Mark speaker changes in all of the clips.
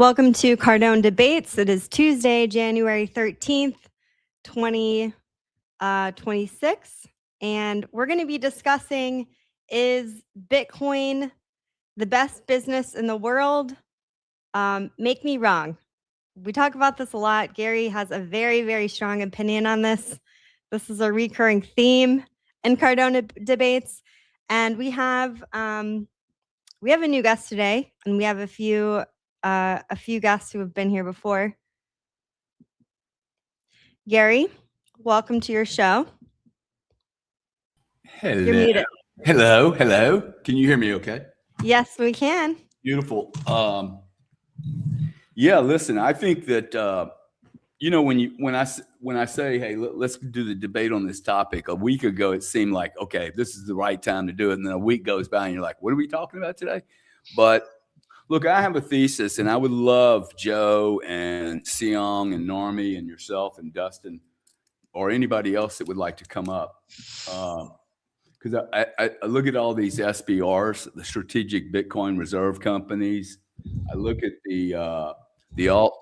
Speaker 1: Welcome to Cardone Debates. It is Tuesday, January 13th, 2026. And we're going to be discussing, is Bitcoin the best business in the world? Make me wrong. We talk about this a lot. Gary has a very, very strong opinion on this. This is a recurring theme in Cardone Debates. And we have a new guest today, and we have a few guests who have been here before. Gary, welcome to your show.
Speaker 2: Hello.
Speaker 1: You're muted.
Speaker 2: Hello. Can you hear me okay?
Speaker 1: Yes, we can.
Speaker 2: Beautiful. Yeah, listen, I think that when I say, hey, let's do the debate on this topic, a week ago it seemed like, okay, this is the right time to do it, and then a week goes by and you're like, what are we talking about today? But look, I have a thesis, and I would love Joe and Siong and Normie and yourself and Dustin or anybody else that would like to come up. Because I look at all these SBRs, the Strategic Bitcoin Reserve Companies. I look at the alt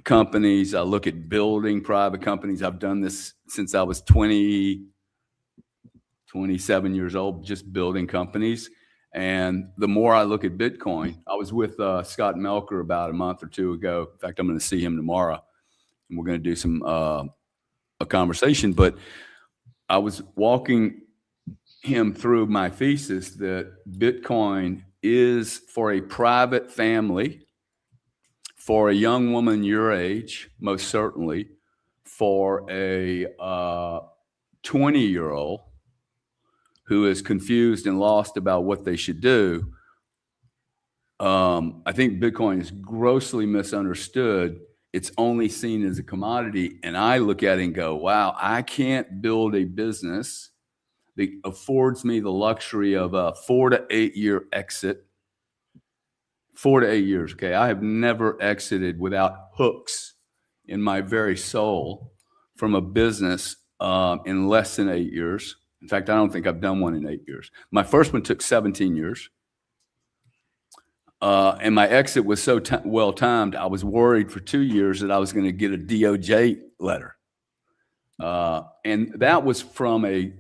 Speaker 2: companies. I look at building private companies. I've done this since I was 27 years old, just building companies. And the more I look at Bitcoin, I was with Scott Melker about a month or two ago. In fact, I'm going to see him tomorrow, and we're going to do some a conversation. But I was walking him through my thesis that Bitcoin is for a private family, for a young woman your age, most certainly, for a 20-year-old who is confused and lost about what they should do. I think Bitcoin is grossly misunderstood. It's only seen as a commodity. And I look at it and go, wow, I can't build a business that affords me the luxury of a 4 to 8 year exit. 4 to 8 years, okay? I have never exited without hooks in my very soul from a business in less than 8 years. In fact, I don't think I've done one in 8 years. My first one took 17 years. And my exit was so well timed, I was worried for 2 years that I was going to get a DOJ letter. And that was from a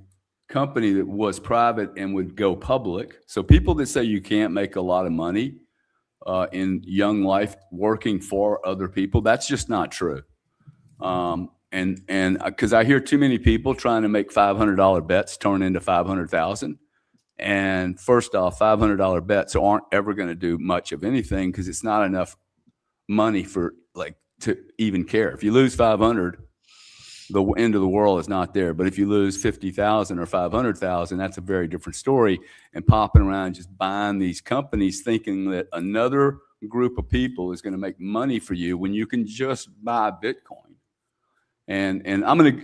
Speaker 2: company that was private and would go public. So people that say you can't make a lot of money in young life working for other people, that's just not true. And because I hear too many people trying to make $500 bets turn into 500,000. And first off, $500 bets aren't ever going to do much of anything because it's not enough money for to even care. If you lose 500, the end of the world is not there. But if you lose 50,000 or 500,000, that's a very different story. And popping around just buying these companies thinking that another group of people is going to make money for you when you can just buy Bitcoin. And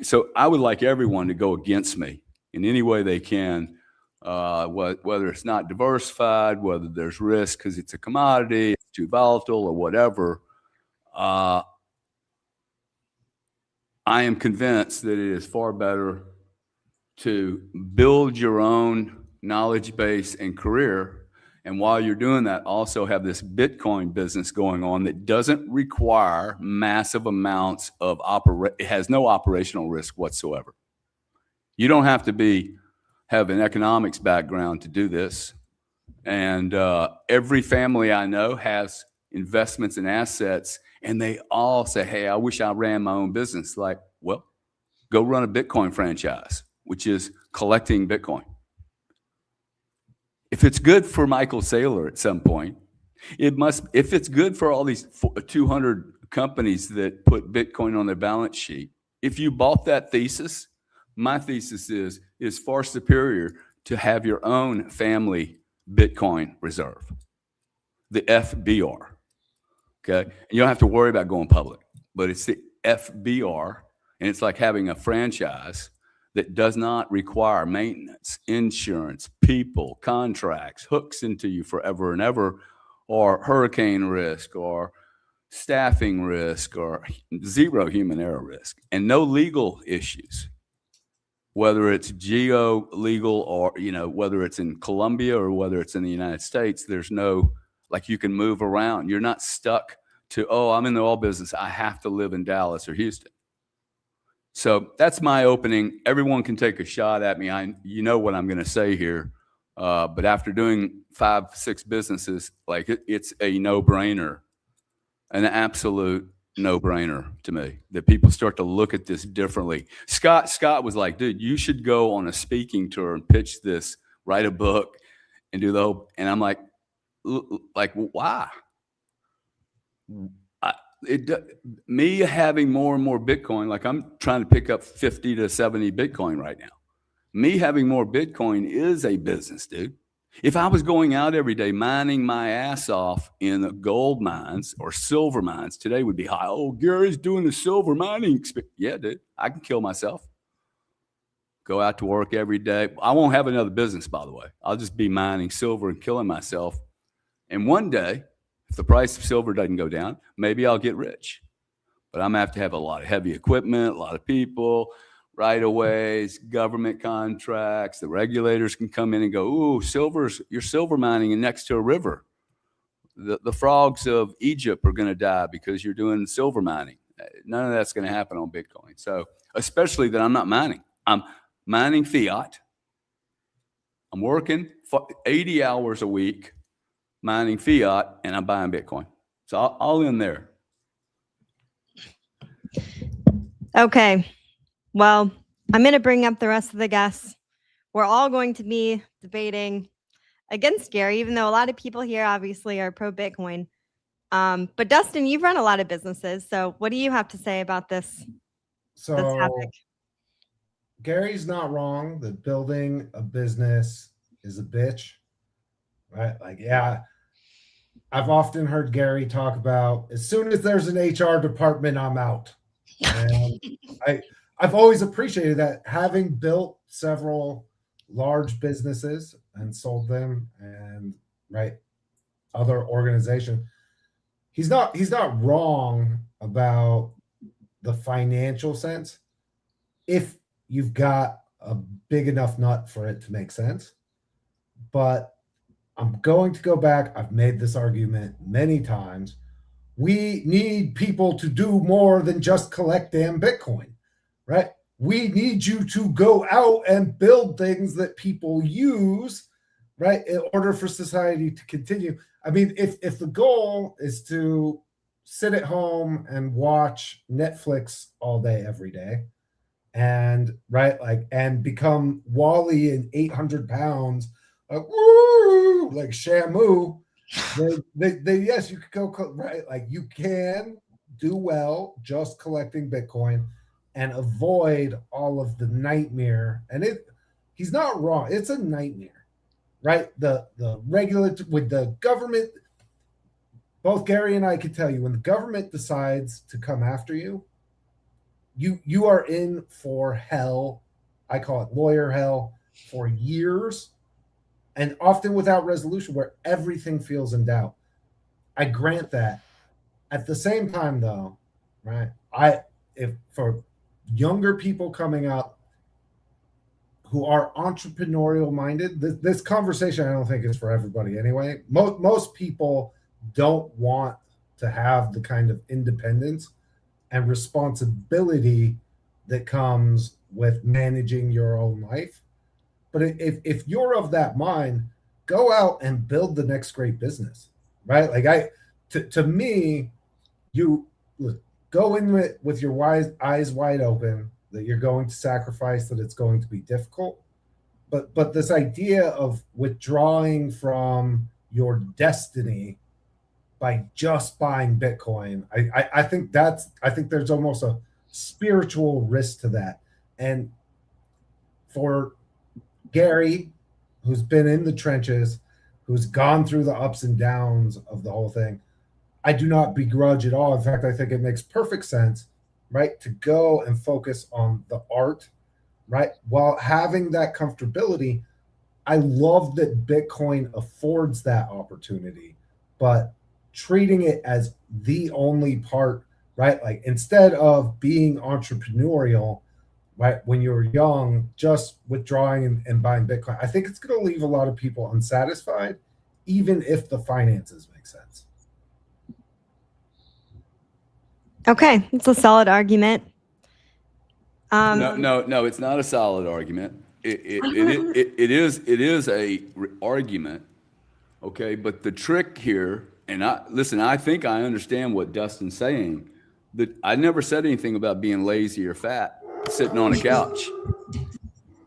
Speaker 2: so I would like everyone to go against me in any way they can, whether it's not diversified, whether there's risk because it's a commodity, it's too volatile or whatever. I am convinced that it is far better to build your own knowledge base and career. And while you're doing that, also have this Bitcoin business going on that doesn't require massive amounts of it has no operational risk whatsoever. You don't have to have an economics background to do this. And every family I know has investments and assets, and they all say, hey, I wish I ran my own business. Like, well, go run a Bitcoin franchise, which is collecting Bitcoin. If it's good for Michael Saylor at some point, if it's good for all these 200 companies that put Bitcoin on their balance sheet, if you bought that thesis, my thesis is far superior to have your own family Bitcoin reserve, the FBR. Okay, and you don't have to worry about going public, but it's the FBR, and it's like having a franchise that does not require maintenance, insurance, people, contracts, hooks into you forever and ever, or hurricane risk, or staffing risk, or zero human error risk, and no legal issues. Whether it's geo-legal or, whether it's in Colombia or whether it's in the United States, there's no, you can move around. You're not stuck to, oh, I'm in the oil business, I have to live in Dallas or Houston. So that's my opening. Everyone can take a shot at me. You know what I'm going to say here. But after doing 5, 6 businesses, like it's a no-brainer, an absolute no-brainer to me that people start to look at this differently. Scott was like, dude, you should go on a speaking tour and pitch this, write a book and do the whole, and I'm like, why? Me having more and more Bitcoin, like I'm trying to pick up 50 to 70 Bitcoin right now. Me having more Bitcoin is a business, dude. If I was going out every day mining my ass off in gold mines or silver mines, today would be high. Oh, Gary's doing the silver mining. Yeah, dude, I can kill myself. Go out to work every day. I won't have another business, by the way. I'll just be mining silver and killing myself. And one day, if the price of silver doesn't go down, maybe I'll get rich. But I'm going to have a lot of heavy equipment, a lot of people, right-of-ways, government contracts. The regulators can come in and go, ooh, you're silver mining and next to a river. The frogs of Egypt are going to die because you're doing silver mining. None of that's going to happen on Bitcoin. So especially that I'm not mining. I'm mining fiat. I'm working 80 hours a week mining fiat, and I'm buying Bitcoin. So I'll end there.
Speaker 1: Okay. Well, I'm going to bring up the rest of the guests. We're all going to be debating against Gary, even though a lot of people here obviously are pro Bitcoin. But Dustin, you've run a lot of businesses. So what do you have to say about this topic?
Speaker 3: Gary's not wrong that building a business is a bitch, right? Like, yeah, I've often heard Gary talk about, as soon as there's an HR department, I'm out. And I've always appreciated that, having built several large businesses and sold them, and other organizations. He's not wrong about the financial sense if you've got a big enough nut for it to make sense. But I'm going to go back. I've made this argument many times. We need people to do more than just collect damn Bitcoin, right? We need you to go out and build things that people use, right, in order for society to continue. I mean, if the goal is to sit at home and watch Netflix all day, every day, and and become Wally in 800 pounds, woo, like Shamu, yes, you could go, right? Like, you can do well just collecting Bitcoin and avoid all of the nightmare. And he's not wrong. It's a nightmare, right? The regulatory, with the government, both Gary and I could tell you, when the government decides to come after you, you are in for hell. I call it lawyer hell, for years, and often without resolution, where everything feels in doubt. I grant that. At the same time, though, right? If for younger people coming up who are entrepreneurial minded, this conversation I don't think is for everybody anyway. Most people don't want to have the kind of independence and responsibility that comes with managing your own life. But if you're of that mind, go out and build the next great business, right? Like, to me, you go in with your eyes wide open that you're going to sacrifice, that it's going to be difficult. But this idea of withdrawing from your destiny by just buying Bitcoin, I think there's almost a spiritual risk to that. And for Gary, who's been in the trenches, who's gone through the ups and downs of the whole thing, I do not begrudge at all. In fact, I think it makes perfect sense, right, to go and focus on the art, right, while having that comfortability. I love that Bitcoin affords that opportunity, but treating it as the only part, right? Like, instead of being entrepreneurial, right, when you're young, just withdrawing and buying Bitcoin, I think it's going to leave a lot of people unsatisfied, even if the finances make sense.
Speaker 1: Okay, it's a solid argument.
Speaker 2: No, it's not a solid argument. It is a argument. Okay, but the trick here, and I think I understand what Dustin's saying. That I never said anything about being lazy or fat, sitting on a couch.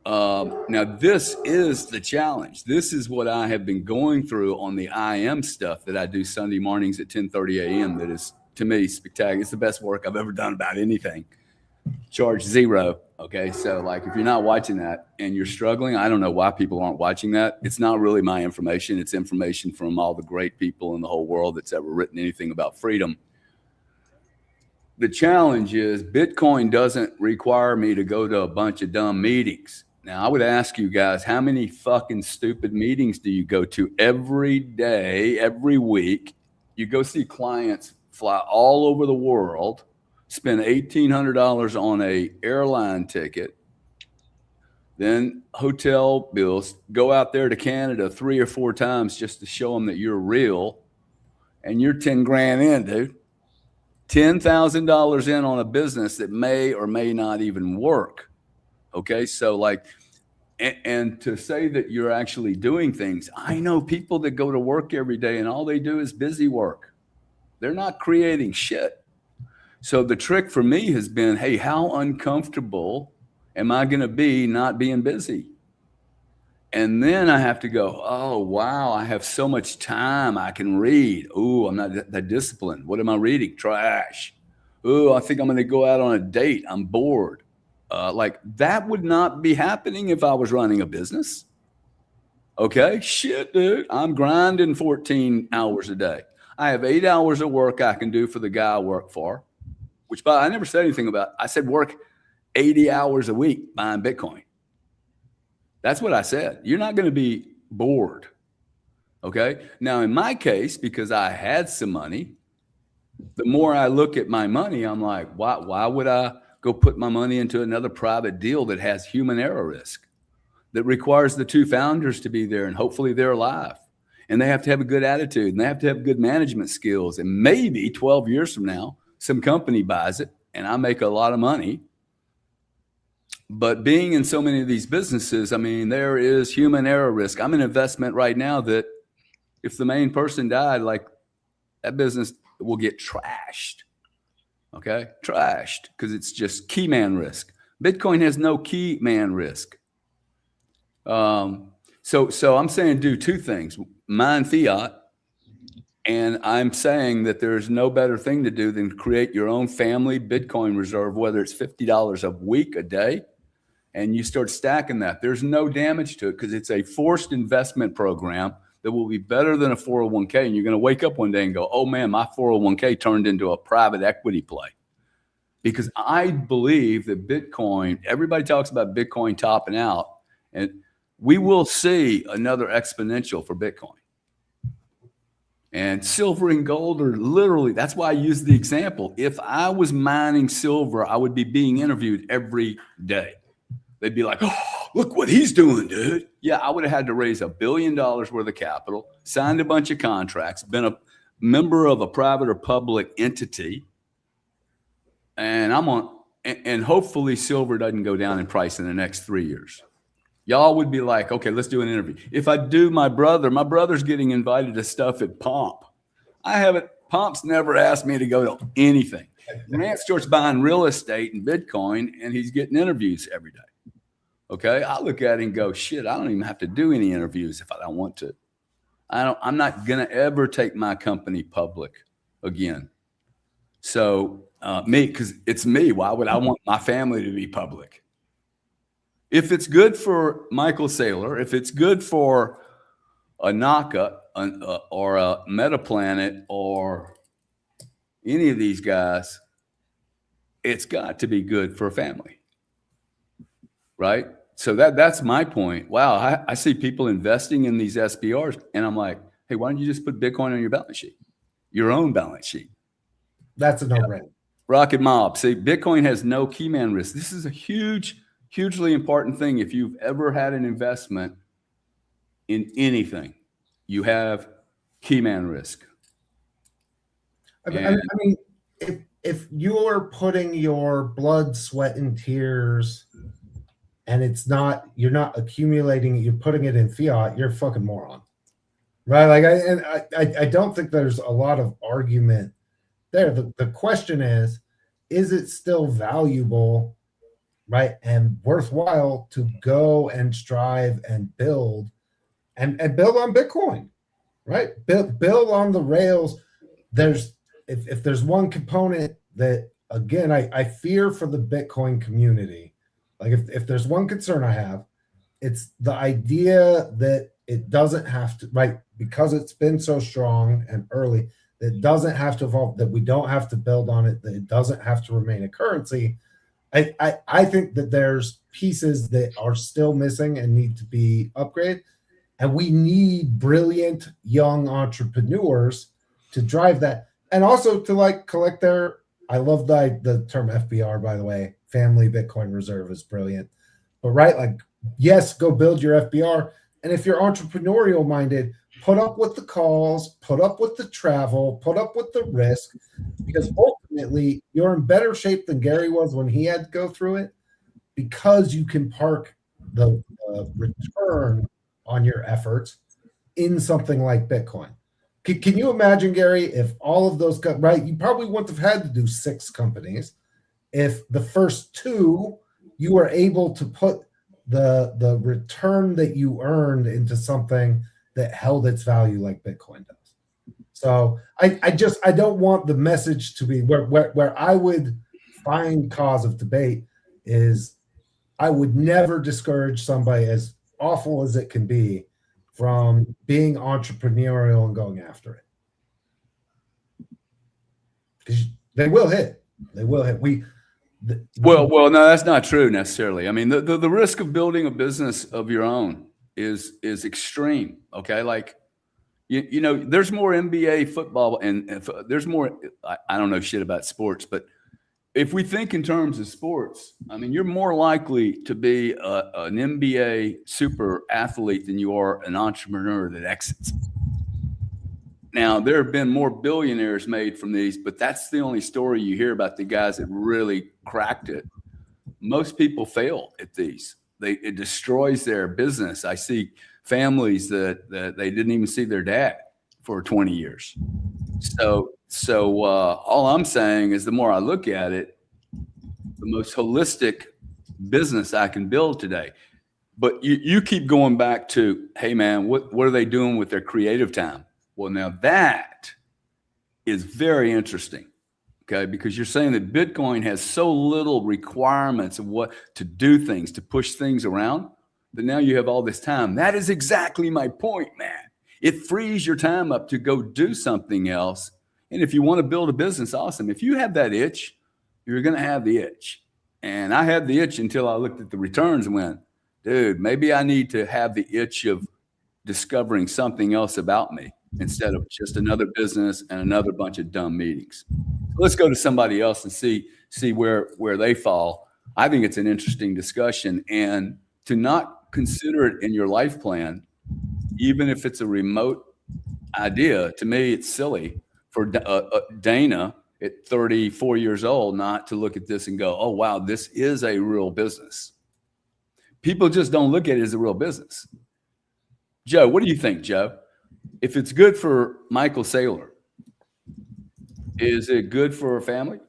Speaker 2: Now this is the challenge. This is what I have been going through on the IM stuff that I do Sunday mornings at 10:30 a.m. That is, to me, spectacular. It's the best work I've ever done about anything. Charge zero. Okay, so like if you're not watching that and you're struggling, I don't know why people aren't watching that. It's not really my information. It's information from all the great people in the whole world that's ever written anything about freedom. The challenge is Bitcoin doesn't require me to go to a bunch of dumb meetings. Now, I would ask you guys, how many fucking stupid meetings do you go to every day, every week? You go see clients fly all over the world, spend $1,800 on a airline ticket, then hotel bills, go out there to Canada 3 or 4 times just to show them that you're real, and you're 10 grand in, dude. $10,000 in on a business that may or may not even work. Okay, so like, and to say that you're actually doing things, I know people that go to work every day and all they do is busy work. They're not creating shit. So the trick for me has been, hey, how uncomfortable am I going to be not being busy? And then I have to go, oh, wow, I have so much time I can read. Ooh, I'm not that disciplined. What am I reading? Trash. Ooh, I think I'm going to go out on a date. I'm bored. Like that would not be happening if I was running a business. Okay, shit, dude. I'm grinding 14 hours a day. I have 8 hours of work I can do for the guy I work for, which I never said anything about. I said work 80 hours a week buying Bitcoin. That's what I said. You're not going to be bored. Okay. Now, in my case, because I had some money, the more I look at my money, I'm like, why would I go put my money into another private deal that has human error risk, that requires the 2 founders to be there and hopefully they're alive, and they have to have a good attitude and they have to have good management skills. And maybe 12 years from now, some company buys it and I make a lot of money. But being in so many of these businesses, I mean, there is human error risk. I'm in an investment right now that if the main person died, like that business will get trashed. Okay, trashed, because it's just key man risk. Bitcoin has no key man risk. So I'm saying do 2 things: mine fiat, and I'm saying that there's no better thing to do than create your own family Bitcoin reserve, whether it's $50 a week, a day, and you start stacking that. There's no damage to it because it's a forced investment program that will be better than a 401k. And you're going to wake up one day and go, oh man, my 401k turned into a private equity play. Because I believe that Bitcoin, everybody talks about Bitcoin topping out, and we will see another exponential for Bitcoin. And silver and gold are literally, that's why I use the example. If I was mining silver, I would be being interviewed every day. They'd be like, oh, look what he's doing, dude. Yeah, I would have had to raise $1 billion worth of capital, signed a bunch of contracts, been a member of a private or public entity. And and hopefully silver doesn't go down in price in the next 3 years. Y'all would be like, okay, let's do an interview. If I do my brother's getting invited to stuff at Pomp. Pomp's never asked me to go to anything. Grant starts buying real estate and Bitcoin, and he's getting interviews every day. Okay, I look at it and go, shit, I don't even have to do any interviews if I don't want to. I'm not gonna ever take my company public again. So because it's me. Why would I want my family to be public? If it's good for Michael Saylor, if it's good for a Naka or a Metaplanet or any of these guys, it's got to be good for a family, right? So that's my point. Wow, I see people investing in these SBRs, and I'm like, hey, why don't you just put Bitcoin on your balance sheet, your own balance sheet?
Speaker 3: That's a no-brainer.
Speaker 2: Rocket Mob. See, Bitcoin has no key man risk. This is a hugely important thing. If you've ever had an investment in anything, you have key man risk.
Speaker 3: I mean, if you're putting your blood, sweat, and tears, and you're not accumulating it, you're putting it in fiat, you're a fucking moron, right? Like, I don't think there's a lot of argument there. The question is it still valuable, right, and worthwhile to go and strive and build and build on Bitcoin, right? Build on the rails. There's if there's one component that, again, I fear for the Bitcoin community, like if there's one concern I have, it's the idea that it doesn't have to, right, because it's been so strong and early, that it doesn't have to evolve, that we don't have to build on it, that it doesn't have to remain a currency. I think that there's pieces that are still missing and need to be upgraded. And we need brilliant young entrepreneurs to drive that. And also to like collect their, I love the term FBR, by the way, family Bitcoin reserve is brilliant. But right, like, yes, go build your FBR. And if you're entrepreneurial minded, put up with the calls, put up with the travel, put up with the risk, because ultimately you're in better shape than Gary was when he had to go through it, because you can park the return on your efforts in something like Bitcoin. Can you imagine, Gary, if all of those, right, you probably wouldn't have had to do 6 companies. If the first 2, you were able to put the return that you earned into something that held its value like Bitcoin does. So I don't want the message to be where I would find cause of debate is I would never discourage somebody, as awful as it can be, from being entrepreneurial and going after it. Because they will hit. They will hit.
Speaker 2: Well, no, that's not true necessarily. I mean, the risk of building a business of your own is extreme. Okay, like you know, there's more NBA football and there's more. I don't know shit about sports, but if we think in terms of sports, I mean, you're more likely to be an NBA super athlete than you are an entrepreneur that exits. Now, there have been more billionaires made from these, but that's the only story you hear about the guys that really cracked it. Most people fail at these. It destroys their business. I see families that they didn't even see their dad for 20 years. So all I'm saying is the more I look at it, the most holistic business I can build today. But you keep going back to, hey man, what are they doing with their creative time? Well, now that is very interesting, okay? Because you're saying that Bitcoin has so little requirements of what to do things, to push things around, that now you have all this time. That is exactly my point, man. It frees your time up to go do something else. And if you want to build a business, awesome. If you have that itch, you're going to have the itch. And I had the itch until I looked at the returns and went, dude, maybe I need to have the itch of discovering something else about me instead of just another business and another bunch of dumb meetings. Let's go to somebody else and see where they fall. I think it's an interesting discussion, and to not consider it in your life plan, even if it's a remote idea, to me, it's silly for Dana at 34 years old not to look at this and go, oh, wow, this is a real business. People just don't look at it as a real business. Joe, what do you think, Joe? If it's good for Michael Saylor, is it good for a family?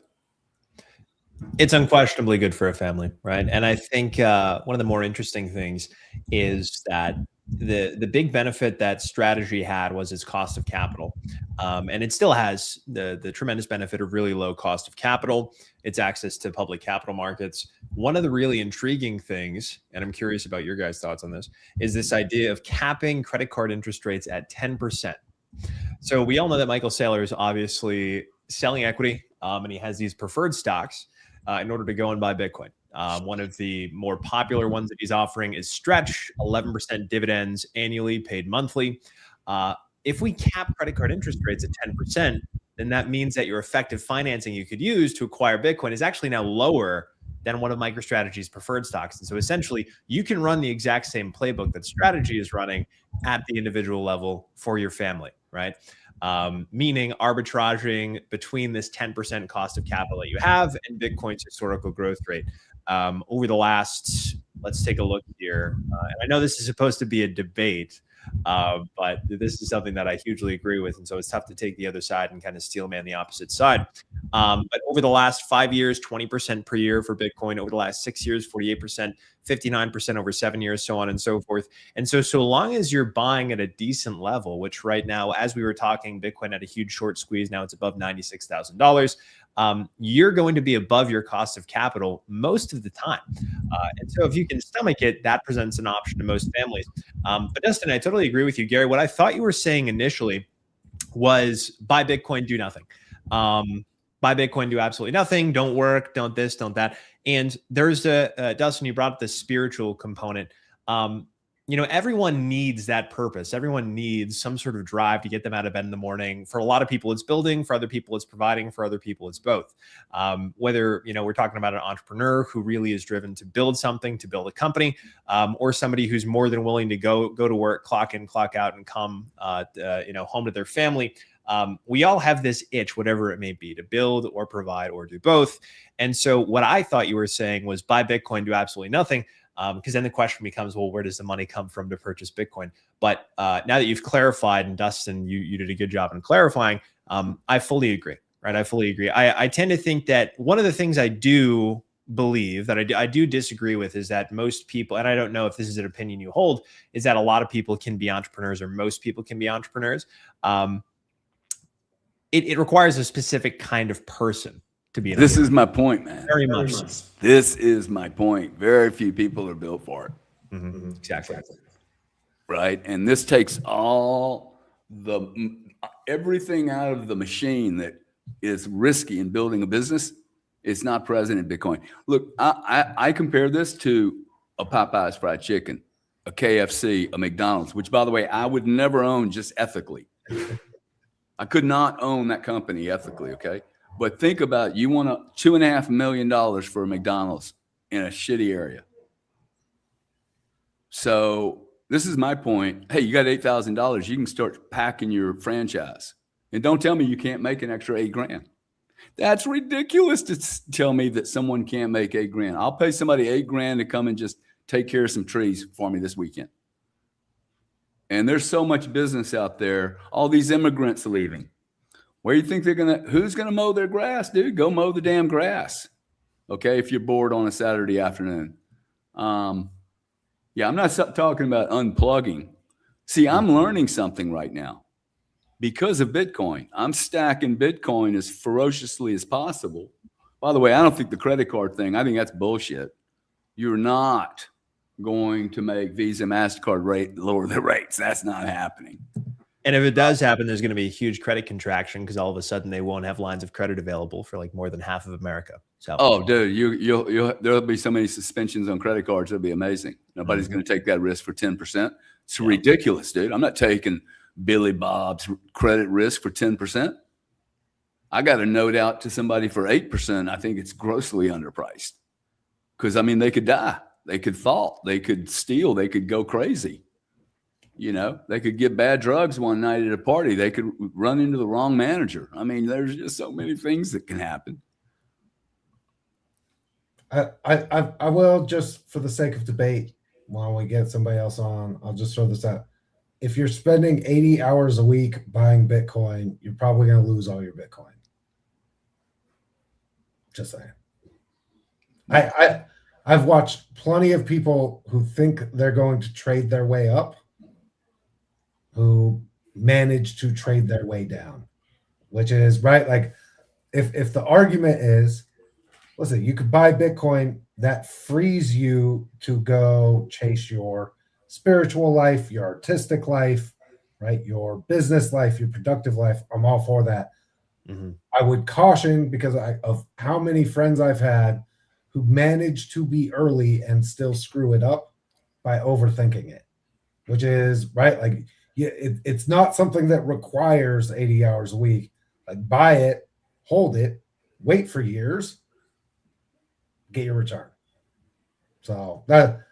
Speaker 4: It's unquestionably good for a family, right? And I think one of the more interesting things is that the big benefit that strategy had was its cost of capital. And it still has the tremendous benefit of really low cost of capital, its access to public capital markets. One of the really intriguing things, and I'm curious about your guys' thoughts on this, is this idea of capping credit card interest rates at 10%. So we all know that Michael Saylor is obviously selling equity, and he has these preferred stocks in order to go and buy Bitcoin. One of the more popular ones that he's offering is Stretch, 11% dividends annually, paid monthly. If we cap credit card interest rates at 10%, then that means that your effective financing you could use to acquire Bitcoin is actually now lower than one of MicroStrategy's preferred stocks. And so essentially, you can run the exact same playbook that Strategy is running at the individual level for your family, right? meaning arbitraging between this 10% cost of capital that you have and Bitcoin's historical growth rate. Over the last, let's take a look here. And I know this is supposed to be a debate, but this is something that I hugely agree with. And so it's tough to take the other side and kind of steel man the opposite side. But over the last 5 years, 20% per year for Bitcoin. Over the last 6 years, 48%, 59% over 7 years, so on and so forth. And so long as you're buying at a decent level, which right now, as we were talking, Bitcoin had a huge short squeeze. Now it's above $96,000. You're going to be above your cost of capital most of the time. And so if you can stomach it, that presents an option to most families. But Dustin, I totally agree with you. Gary, what I thought you were saying initially was buy Bitcoin, do nothing. Buy Bitcoin, do absolutely nothing. Don't work, don't this, don't that. And there's Dustin, you brought up the spiritual component. Everyone needs that purpose. Everyone needs some sort of drive to get them out of bed in the morning. For a lot of people, it's building. For other people, it's providing. For other people, it's both. Whether, we're talking about an entrepreneur who really is driven to build something, to build a company, or somebody who's more than willing to go to work, clock in, clock out, and come, home to their family. We all have this itch, whatever it may be, to build or provide or do both. And so what I thought you were saying was buy Bitcoin, do absolutely nothing. Because then the question becomes, well, where does the money come from to purchase Bitcoin? But now that you've clarified, and Dustin, you did a good job in clarifying, I fully agree, right? I fully agree. I tend to think that one of the things I do believe that I do disagree with is that most people, and I don't know if this is an opinion you hold, is that a lot of people can be entrepreneurs, or most people can be entrepreneurs. It requires a specific kind of person to be.
Speaker 2: This is my point, man.
Speaker 4: Very much.
Speaker 2: This is my point. Very few people are built for it.
Speaker 4: Mm-hmm. Exactly.
Speaker 2: Right. And this takes everything out of the machine that is risky in building a business. It's not present in Bitcoin. Look, I compare this to a Popeye's fried chicken, a KFC, a McDonald's, which, by the way, I would never own just ethically. I could not own that company ethically. Okay. But think about, you want $2.5 million for a McDonald's in a shitty area. So this is my point. Hey, you got $8,000. You can start packing your franchise. And don't tell me you can't make an extra $8,000. That's ridiculous to tell me that someone can't make $8,000. I'll pay somebody $8,000 to come and just take care of some trees for me this weekend. And there's so much business out there. All these immigrants leaving. Where do you think who's going to mow their grass, dude? Go mow the damn grass. Okay. If you're bored on a Saturday afternoon. I'm not talking about unplugging. See, I'm learning something right now because of Bitcoin. I'm stacking Bitcoin as ferociously as possible. By the way, I don't think the credit card thing, I think that's bullshit. You're not going to make Visa, MasterCard lower their rates. That's not happening.
Speaker 4: And if it does happen, there's going to be a huge credit contraction because all of a sudden they won't have lines of credit available for like more than half of America. So,
Speaker 2: oh, dude, there'll be so many suspensions on credit cards. It'll be amazing. Nobody's going to take that risk for 10%. It's ridiculous, dude. I'm not taking Billy Bob's credit risk for 10%. I got a note out to somebody for 8%. I think it's grossly underpriced because, they could die. They could fault. They could steal. They could go crazy. They could get bad drugs one night at a party. They could run into the wrong manager. There's just so many things that can happen.
Speaker 3: I will, just for the sake of debate, while we get somebody else on, I'll just throw this out. If you're spending 80 hours a week buying Bitcoin, you're probably going to lose all your Bitcoin. Just saying. I've watched plenty of people who think they're going to trade their way up, who manage to trade their way down, which is right. Like if the argument is, listen, you could buy Bitcoin, that frees you to go chase your spiritual life, your artistic life, right? Your business life, your productive life. I'm all for that. Mm-hmm. I would caution, because of how many friends I've had who manage to be early and still screw it up by overthinking it, which is right. Like, it's not something that requires 80 hours a week. Like, buy it, hold it, wait for years, get your return. So I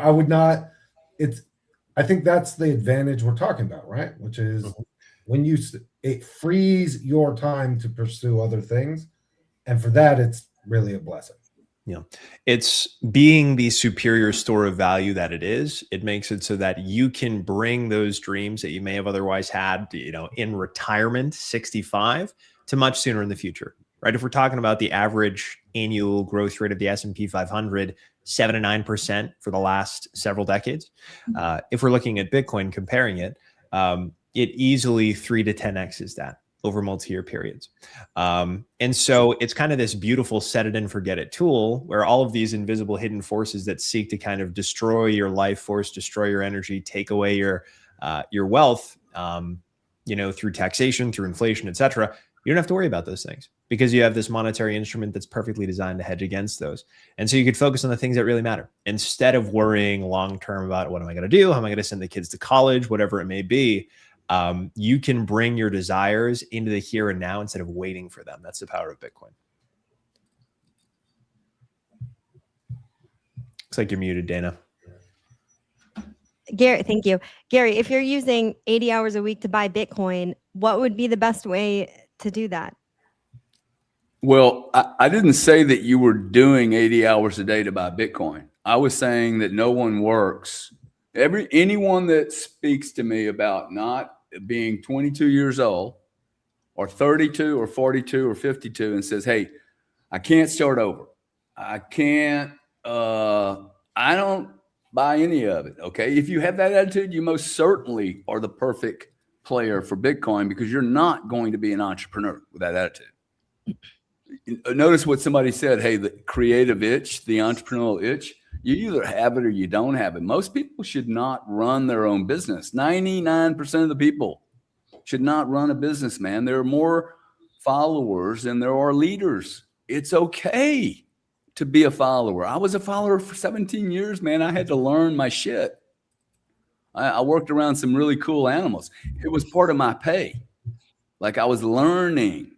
Speaker 3: would not. It's I think that's the advantage we're talking about, right? Which is when it frees your time to pursue other things. And for that, it's really a blessing.
Speaker 4: Yeah. It's being the superior store of value that it is. It makes it so that you can bring those dreams that you may have otherwise had, in retirement, 65, to much sooner in the future, right? If we're talking about the average annual growth rate of the S&P 500, 7 to 9% for the last several decades. If we're looking at Bitcoin, comparing it, it easily 3 to 10x is that over multi-year periods. And so it's kind of this beautiful set it and forget it tool where all of these invisible hidden forces that seek to kind of destroy your life force, destroy your energy, take away your wealth, through taxation, through inflation, et cetera. You don't have to worry about those things because you have this monetary instrument that's perfectly designed to hedge against those. And so you could focus on the things that really matter instead of worrying long-term about what am I going to do? How am I going to send the kids to college, whatever it may be. You can bring your desires into the here and now instead of waiting for them. That's the power of Bitcoin. Looks like you're muted, Dana.
Speaker 1: Gary, thank you. Gary, if you're using 80 hours a week to buy Bitcoin, what would be the best way to do that?
Speaker 2: Well, I didn't say that you were doing 80 hours a day to buy Bitcoin. I was saying that no one works. Anyone that speaks to me about not being 22 years old or 32 or 42 or 52 and says, hey, I can't start over. I can't, I don't buy any of it. Okay. If you have that attitude, you most certainly are the perfect player for Bitcoin because you're not going to be an entrepreneur with that attitude. Notice what somebody said. Hey, the creative itch, the entrepreneurial itch, you either have it or you don't have it. Most people should not run their own business. 99% of the people should not run a business, man. There are more followers than there are leaders. It's okay to be a follower. I was a follower for 17 years, man. I had to learn my shit. I worked around some really cool animals. It was part of my pay. Like I was learning.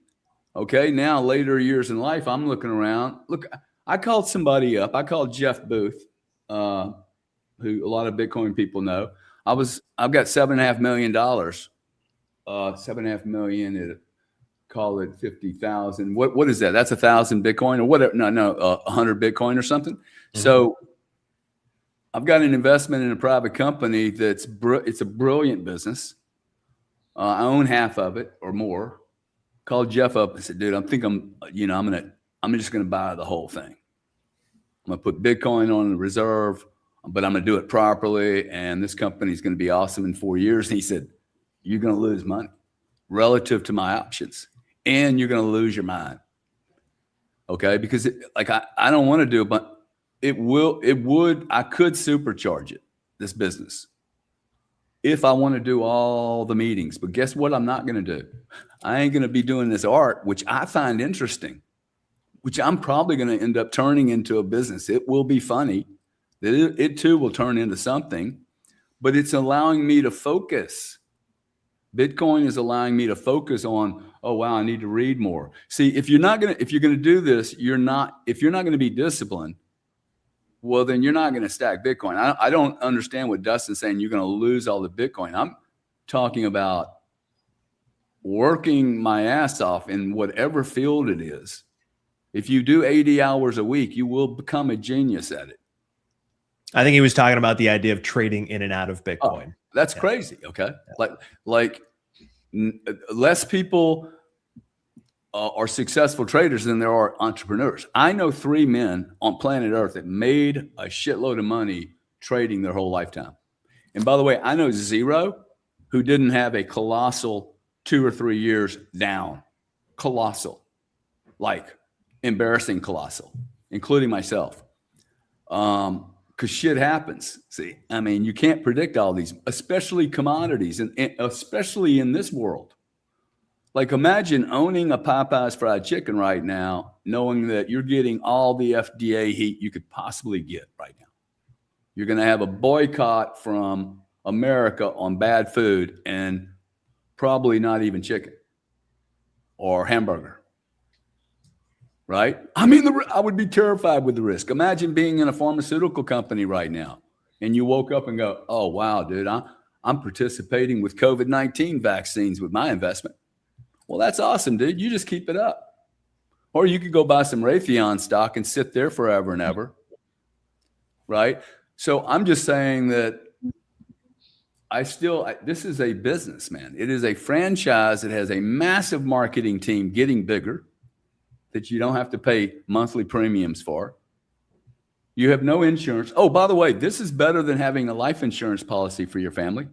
Speaker 2: Okay, now later years in life, I'm looking around. Look, I called somebody up. I called Jeff Booth, who a lot of Bitcoin people know. I've got $7.5 million. 7.5 million. Call it 50,000. What is that? That's 1,000 Bitcoin or whatever. No, 100 Bitcoin or something. Mm-hmm. So I've got an investment in a private company it's a brilliant business. I own half of it or more. Called Jeff up and said, dude, I'm just going to buy the whole thing. I'm going to put Bitcoin on the reserve, but I'm going to do it properly. And this company is going to be awesome in 4 years. And he said, you're going to lose money relative to my options and you're going to lose your mind. Okay. Because I don't want to do it, but I could supercharge it, this business, if I want to do all the meetings. But guess what I'm not going to do? I ain't going to be doing this art, which I find interesting, which I'm probably going to end up turning into a business. It will be funny. It too will turn into something, but it's allowing me to focus. Bitcoin is allowing me to focus on, oh, wow, I need to read more. See, if you're going to do this, if you're not going to be disciplined, well, then you're not going to stack Bitcoin. I don't understand what Dustin's saying. You're going to lose all the Bitcoin. I'm talking about working my ass off in whatever field it is. If you do 80 hours a week, you will become a genius at it.
Speaker 4: I think he was talking about the idea of trading in and out of Bitcoin.
Speaker 2: Oh, that's crazy. Okay. Like less people are successful traders than there are entrepreneurs. I know 3 men on planet Earth that made a shitload of money trading their whole lifetime. And by the way, I know 0 who didn't have a colossal 2 or 3 years down. Colossal. Like embarrassing colossal, including myself. Because shit happens. See, I mean, you can't predict all these, especially commodities, and especially in this world. Like imagine owning a Popeye's fried chicken right now, knowing that you're getting all the FDA heat you could possibly get right now. You're going to have a boycott from America on bad food and probably not even chicken or hamburger. Right? I mean, I would be terrified with the risk. Imagine being in a pharmaceutical company right now. and you woke up and go, oh, wow, dude, I'm participating with COVID-19 vaccines with my investment. Well, that's awesome, dude. You just keep it up. Or you could go buy some Raytheon stock and sit there forever and ever, right? So I'm just saying that this is a business, man. It is a franchise that has a massive marketing team getting bigger that you don't have to pay monthly premiums for. You have no insurance. Oh, by the way, this is better than having a life insurance policy for your family.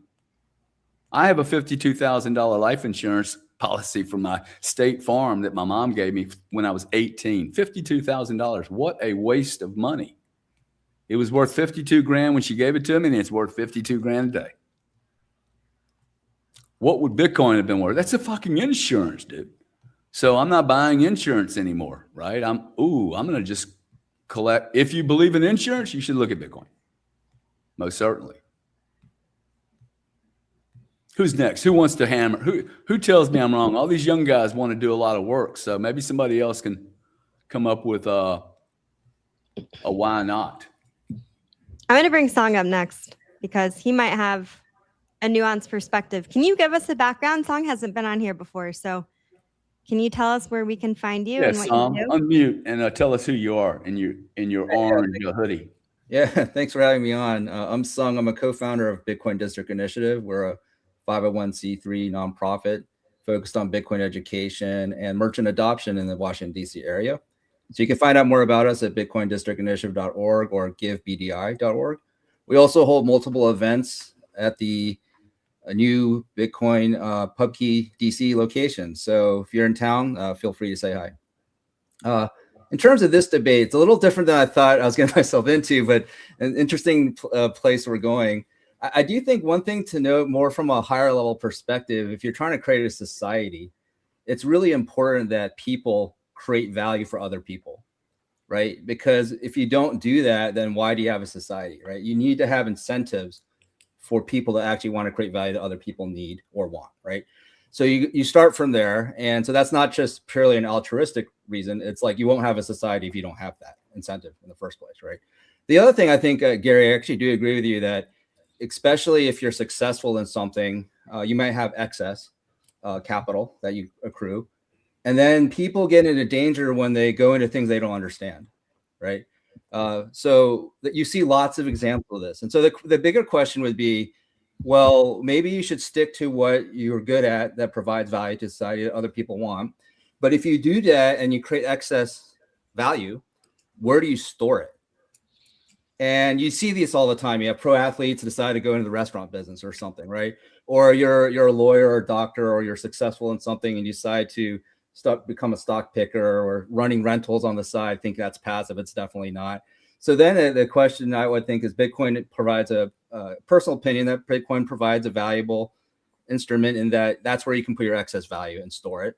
Speaker 2: I have a $52,000 life insurance policy from my State Farm that my mom gave me when I was 18. $52,000. What a waste of money. It was worth 52 grand when she gave it to me, and it's worth 52 grand a day. What would Bitcoin have been worth? That's a fucking insurance, dude. So I'm not buying insurance anymore, right? I'm going to just collect. If you believe in insurance, you should look at Bitcoin. Most certainly. Who's next? Who wants to hammer? Who tells me I'm wrong? All these young guys want to do a lot of work, so maybe somebody else can come up with a why not.
Speaker 1: I'm going to bring Song up next because he might have a nuanced perspective. Can you give us a background? Song hasn't been on here before, so can you tell us where we can find you and what
Speaker 2: Song,
Speaker 1: you do?
Speaker 2: Unmute and tell us who you are in your orange hoodie.
Speaker 5: Yeah, thanks for having me on. I'm Sung. I'm a co-founder of Bitcoin District Initiative. We're a 501c3 nonprofit focused on Bitcoin education and merchant adoption in the Washington, D.C. area. So you can find out more about us at bitcoindistrictinitiative.org or givebdi.org. We also hold multiple events at the new Bitcoin PubKey DC location. So if you're in town, feel free to say hi. In terms of this debate, it's a little different than I thought I was getting myself into, but an interesting place we're going. I do think one thing to note more from a higher level perspective, if you're trying to create a society, it's really important that people create value for other people, right? Because if you don't do that, then why do you have a society, right? You need to have incentives for people to actually want to create value that other people need or want, right? So you start from there. And so that's not just purely an altruistic reason. It's like you won't have a society if you don't have that incentive in the first place, right? The other thing I think, Gary, I actually do agree with you that especially if you're successful in something, you might have excess capital that you accrue. And then people get into danger when they go into things they don't understand, right? So that you see lots of examples of this. And so the bigger question would be, well, maybe you should stick to what you're good at that provides value to society that other people want. But if you do that and you create excess value, where do you store it? And you see this all the time. You have pro athletes decide to go into the restaurant business or something, right? Or you're a lawyer or a doctor, or you're successful in something and you decide to become a stock picker or running rentals on the side. Think that's passive. It's definitely not. So then the question I would think is Bitcoin provides a personal opinion that Bitcoin provides a valuable instrument in that that's where you can put your excess value and store it.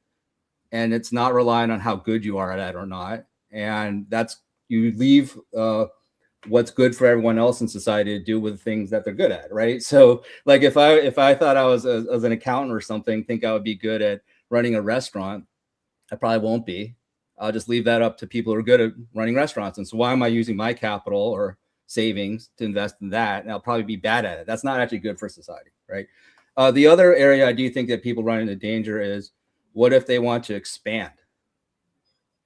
Speaker 5: And it's not relying on how good you are at it or not. And that's, you leave what's good for everyone else in society to do with things that they're good at, right? So like if I thought I was as an accountant or something, think I would be good at running a restaurant, I probably won't be. I'll just leave that up to people who are good at running restaurants. And so why am I using my capital or savings to invest in that? And I'll probably be bad at it. That's not actually good for society, right? The other area I do think that people run into danger is, what if they want to expand?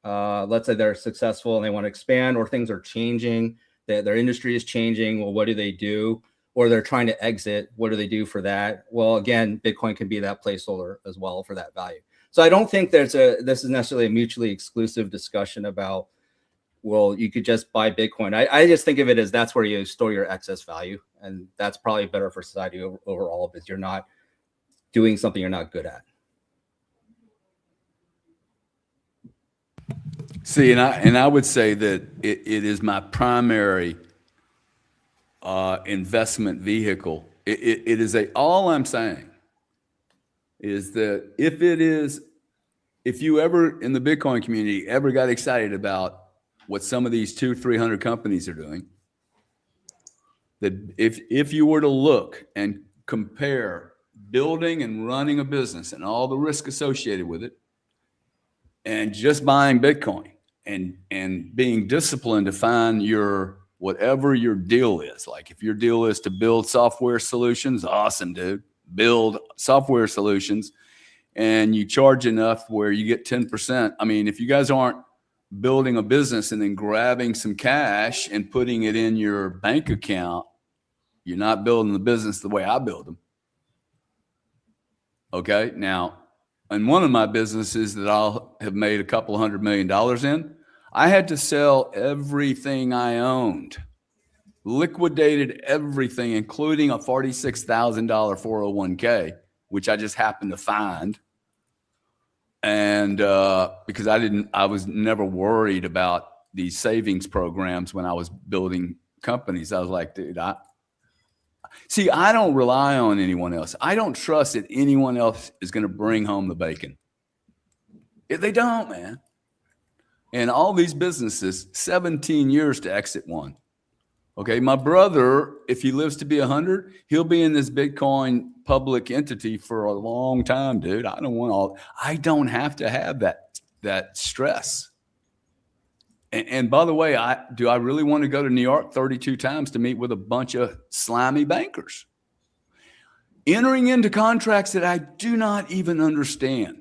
Speaker 5: Let's say they're successful and they want to expand, or things are changing, their industry is changing. Well, what do they do? Or they're trying to exit. What do they do for that? Well, again, Bitcoin can be that placeholder as well for that value. So I don't think this is necessarily a mutually exclusive discussion about, well, you could just buy Bitcoin. I just think of it as that's where you store your excess value. And that's probably better for society overall, because you're not doing something you're not good at.
Speaker 2: See, and I would say that it is my primary investment vehicle. It is all I'm saying is that if you ever in the Bitcoin community ever got excited about what some of these 200-300 companies are doing, that if you were to look and compare building and running a business and all the risk associated with it, and just buying Bitcoin and being disciplined to find your whatever your deal is. Like if your deal is to build software solutions, awesome, dude. Build software solutions and you charge enough where you get 10%. I mean, if you guys aren't building a business and then grabbing some cash and putting it in your bank account, you're not building the business the way I build them. Okay. Now, in one of my businesses that I'll have made a couple $100 million in, I had to sell everything I owned, liquidated everything, including a $46,000 401k, which I just happened to find. And because I was never worried about these savings programs when I was building companies. I was like, dude, I don't rely on anyone else. I don't trust that anyone else is going to bring home the bacon. They don't, man. And all these businesses, 17 years to exit one. Okay, my brother, if he lives to be 100, he'll be in this Bitcoin public entity for a long time, dude. I don't have to have that stress. And by the way, do I really want to go to New York 32 times to meet with a bunch of slimy bankers? Entering into contracts that I do not even understand.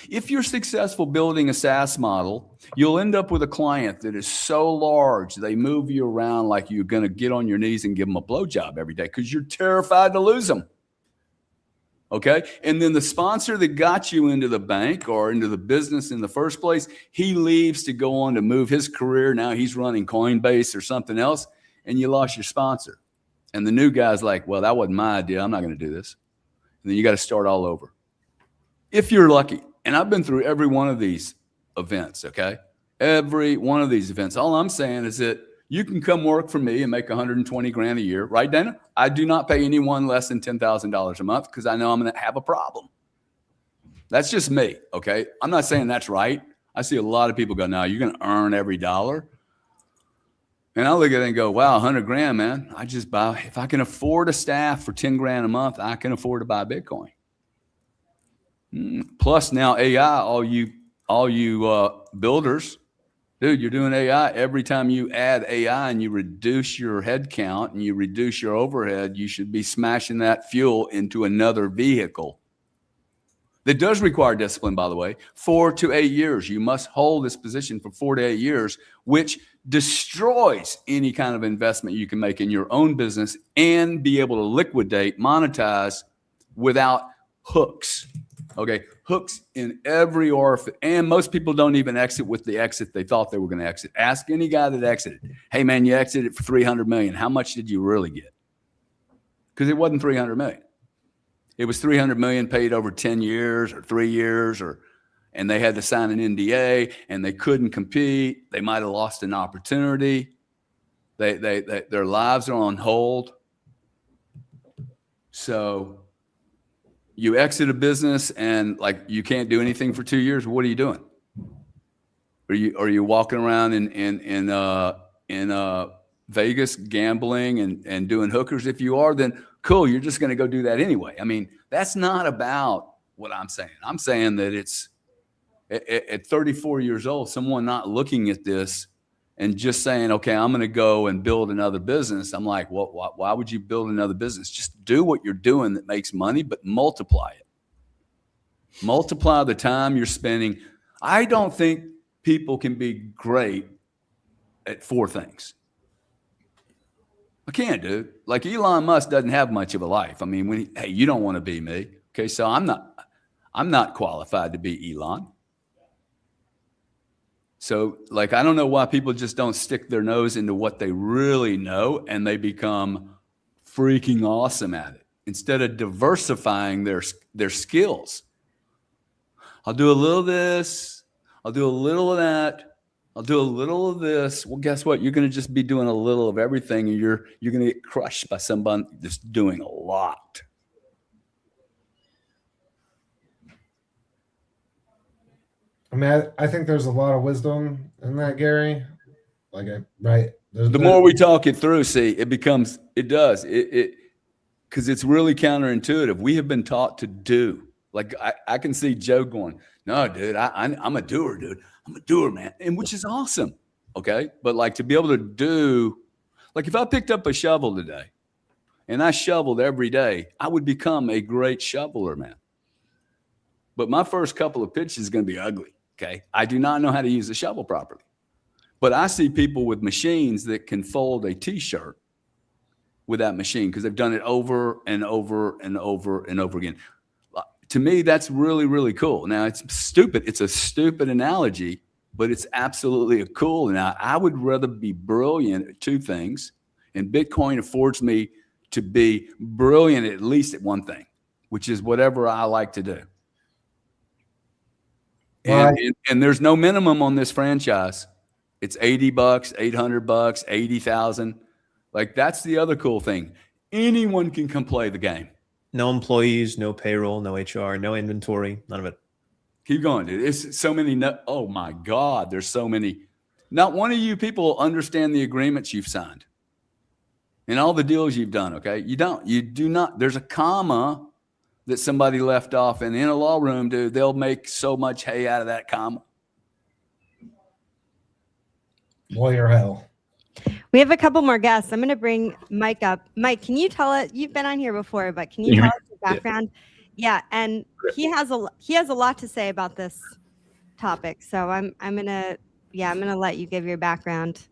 Speaker 2: If you're successful building a SaaS model, you'll end up with a client that is so large, they move you around like you're going to get on your knees and give them a blowjob every day because you're terrified to lose them. Okay. And then the sponsor that got you into the bank or into the business in the first place, he leaves to go on to move his career. Now he's running Coinbase or something else, and you lost your sponsor. And the new guy's like, well, that wasn't my idea. I'm not going to do this. And then you got to start all over. If you're lucky. And I've been through every one of these events, okay? Every one of these events. All I'm saying is that you can come work for me and make 120 grand a year, right, Dana? I do not pay anyone less than $10,000 a month because I know I'm going to have a problem. That's just me, okay? I'm not saying that's right. I see a lot of people go, no, you're going to earn every dollar. And I look at it and go, wow, 100 grand, man. I just buy, if I can afford a staff for 10 grand a month, I can afford to buy Bitcoin. Plus now AI, all you builders, dude, you're doing AI. Every time you add AI and you reduce your head count and you reduce your overhead, you should be smashing that fuel into another vehicle. That does require discipline, by the way. 4 to 8 years. You must hold this position for 4 to 8 years, which destroys any kind of investment you can make in your own business and be able to liquidate, monetize without hooks. Okay, hooks in every orifice. And most people don't even exit with the exit they thought they were going to exit. Ask any guy that exited. Hey, man, you exited for 300 million. How much did you really get? Because it wasn't 300 million. It was 300 million paid over 10 years or 3 years, and they had to sign an NDA and they couldn't compete. They might have lost an opportunity. Their lives are on hold. So you exit a business and like you can't do anything for 2 years. What are you doing? Are you walking around in Vegas gambling and doing hookers? If you are, then cool. You're just going to go do that anyway. I mean, that's not about what I'm saying. I'm saying that it's at 34 years old, someone not looking at this and just saying, okay, I'm going to go and build another business. I'm like, why would you build another business? Just do what you're doing that makes money, but multiply it. Multiply the time you're spending. I don't think people can be great at 4 things. I can't, dude. Like Elon Musk doesn't have much of a life. I mean, hey, you don't want to be me. Okay, so I'm not qualified to be Elon. So, like, I don't know why people just don't stick their nose into what they really know and they become freaking awesome at it instead of diversifying their skills. I'll do a little of this. I'll do a little of that. I'll do a little of this. Well, guess what? You're going to just be doing a little of everything, and you're going to get crushed by somebody just doing a lot.
Speaker 3: I mean, I think there's a lot of wisdom in that, Gary. Like, right.
Speaker 2: The more we talk it through, see, it does. Because it's really counterintuitive. We have been taught to do. Like, I can see Joe going, no, dude, I'm a doer, dude. I'm a doer, man. And which is awesome. Okay. But like to be able to do, Like if I picked up a shovel today and I shoveled every day, I would become a great shoveler, man. But my first couple of pitches is going to be ugly. Okay. I do not know how to use a shovel properly. But I see people with machines that can fold a t-shirt with that machine because they've done it over and over and over and over again. To me, that's really, really cool. Now, it's stupid. It's a stupid analogy, but it's absolutely cool. Now, I would rather be brilliant at two things, and Bitcoin affords me to be brilliant at least at one thing, which is whatever I like to do. And there's no minimum on this franchise. It's $80, $800, 80,000. Like that's the other cool thing. Anyone can come play the game.
Speaker 4: No employees, no payroll, no HR, no inventory, none of it.
Speaker 2: Keep going, dude. It's so many. Oh my God, there's so many. Not one of you people understand the agreements you've signed and all the deals you've done. Okay, you don't. You do not. There's a comma that somebody left off, and in a law room, dude, they'll make so much hay out of that comma.
Speaker 3: Lawyer hell.
Speaker 1: We have a couple more guests. I'm going to bring Mike up. Mike, can you tell us? You've been on here before, but can you tell us your background? Yeah, and he has a lot to say about this topic. So I'm gonna let you give your background.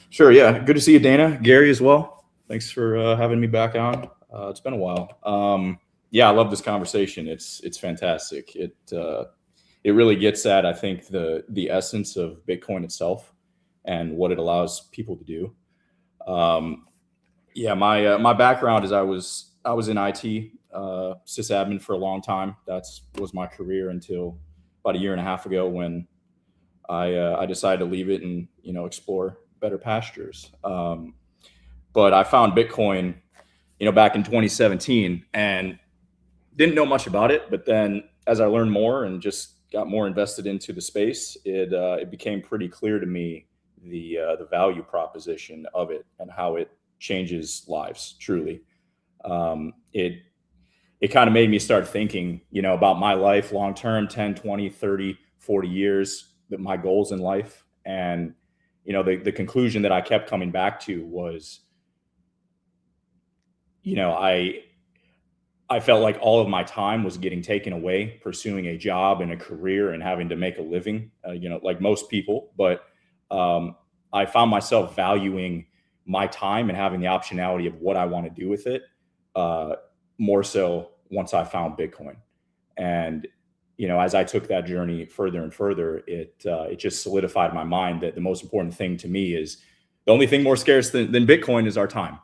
Speaker 6: Sure. Yeah. Good to see you, Dana. Gary as well. Thanks for having me back on. It's been a while. Yeah, I love this conversation. It's fantastic. It really gets at, I think, the essence of Bitcoin itself and what it allows people to do. Yeah, my background is I was in IT, sysadmin for a long time. That was my career until about a year and a half ago when I decided to leave it and explore better pastures. But I found Bitcoin, back in 2017 and didn't know much about it. But then as I learned more and just got more invested into the space, it became pretty clear to me the value proposition of it and how it changes lives truly. It kind of made me start thinking, about my life long term, 10, 20, 30, 40 years, that my goals in life. And, the conclusion that I kept coming back to was, I felt like all of my time was getting taken away pursuing a job and a career and having to make a living, like most people. But I found myself valuing my time and having the optionality of what I want to do with it more so once I found Bitcoin. And, as I took that journey further and further, it just solidified my mind that the most important thing to me is the only thing more scarce than Bitcoin is our time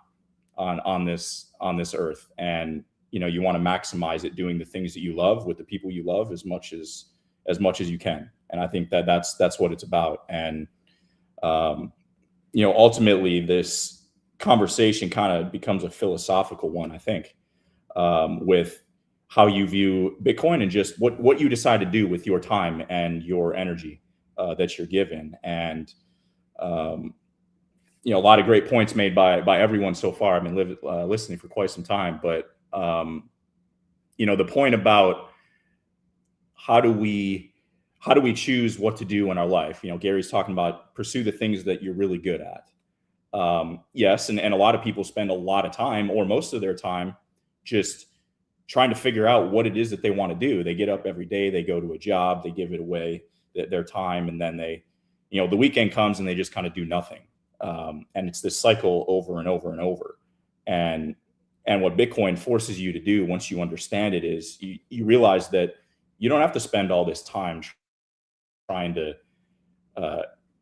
Speaker 6: on this earth. And, you want to maximize it doing the things that you love with the people you love as much as you can. And I think that's what it's about. And, ultimately this conversation kind of becomes a philosophical one, I think, with how you view Bitcoin and just what you decide to do with your time and your energy that you're given. And, a lot of great points made by everyone so far. I've been listening for quite some time, but, the point about how do we choose what to do in our life? Gary's talking about pursue the things that you're really good at. Yes. And a lot of people spend a lot of time or most of their time just trying to figure out what it is that they want to do. They get up every day, they go to a job, they give it away their time. And then they, the weekend comes and they just kind of do nothing. And it's this cycle over and over and over. And what Bitcoin forces you to do once you understand it is you realize that you don't have to spend all this time trying to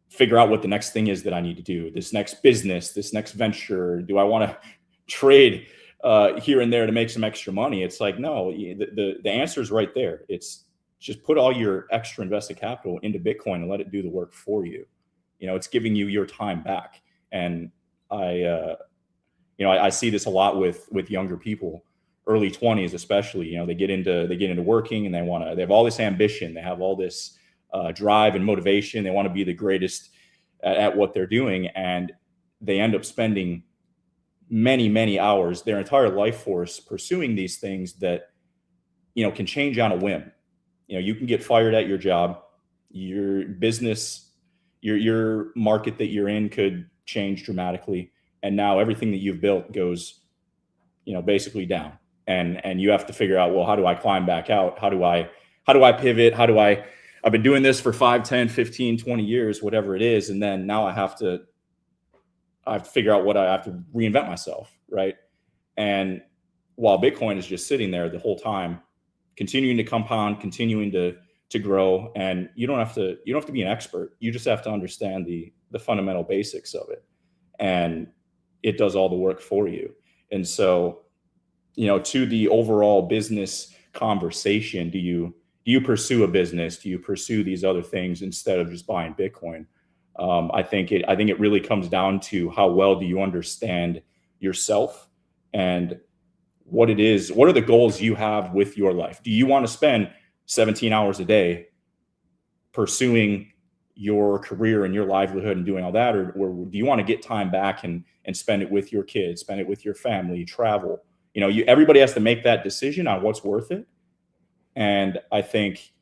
Speaker 6: figure out what the next thing is that I need to do, this next business, this next venture. Do I want to trade here and there to make some extra money? It's like, no, the answer is right there. It's just put all your extra invested capital into Bitcoin and let it do the work for you. It's giving you your time back. And I see this a lot with younger people, early 20s, especially. They get into working and they have all this ambition. They have all this drive and motivation. They want to be the greatest at what they're doing. And they end up spending many, many hours, their entire life force pursuing these things that, can change on a whim. You can get fired at your job, your business, your market that you're in could change dramatically. and now everything that you've built goes, basically down, and you have to figure out, well, how do I climb back out? How do I pivot? I've been doing this for 5, 10, 15, 20 years, whatever it is. And then now I have to figure out what I have to reinvent myself. Right. And while Bitcoin is just sitting there the whole time, continuing to compound, continuing to grow, and you don't have to be an expert. You just have to understand the fundamental basics of it, and it does all the work for you. And so, to the overall business conversation, do you pursue a business? Do you pursue these other things instead of just buying Bitcoin? I think it really comes down to how well do you understand yourself and what it is. What are the goals you have with your life? Do you want to spend 17 hours a day pursuing your career and your livelihood and doing all that, or do you want to get time back and spend it with your kids, spend it with your family, travel? Everybody has to make that decision on what's worth it. And I think,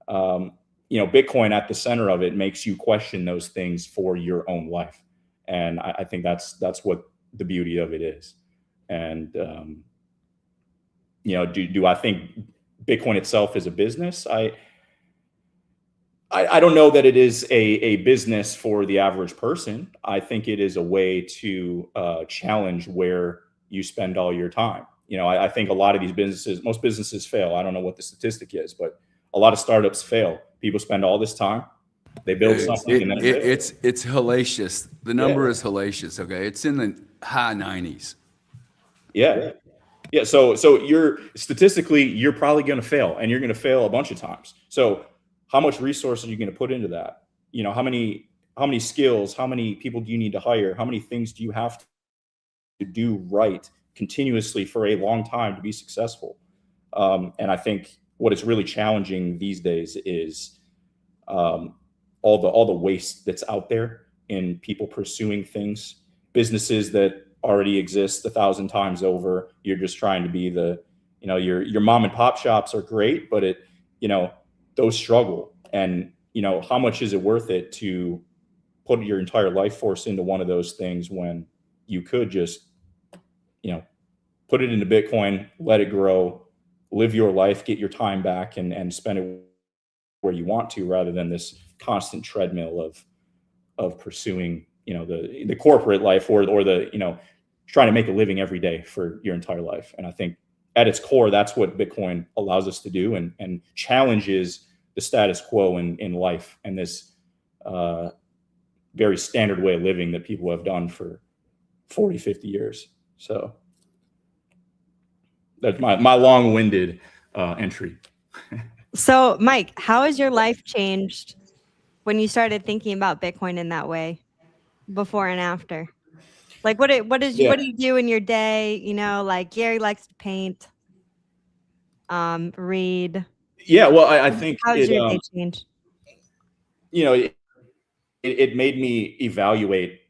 Speaker 6: Bitcoin at the center of it makes you question those things for your own life. And I think that's what the beauty of it is. And, do I think Bitcoin itself is a business? I don't know that it is a business for the average person. I think it is a way to challenge where you spend all your time. I think a lot of these most businesses fail. I don't know what the statistic is, but a lot of startups fail. People spend all this time, they build something, and then
Speaker 2: it's hellacious. The number is hellacious. Okay, it's in the high 90s.
Speaker 6: Yeah. So you're probably going to fail, and you're going to fail a bunch of times. So how much resources are you going to put into that? How many skills, how many people do you need to hire? How many things do you have to do right continuously for a long time to be successful? And I think what is really challenging these days is all the waste that's out there in people pursuing things, businesses that already exist 1,000 times over. You're just trying to be your mom and pop shops are great, but those struggle. And how much is it worth it to put your entire life force into one of those things when you could just put it into Bitcoin, let it grow, live your life, get your time back, and spend it where you want to, rather than this constant treadmill of pursuing the corporate life or the trying to make a living every day for your entire life. And I think at its core, that's what Bitcoin allows us to do, and challenges the status quo in life and this very standard way of living that people have done for 40, 50 years. So that's my long-winded entry.
Speaker 1: So, Mike, how has your life changed when you started thinking about Bitcoin in that way, before and after? Like, what do you do in your day? Like Gary likes to paint, read.
Speaker 6: Yeah, well, I think
Speaker 1: How has your day changed?
Speaker 6: It made me evaluate: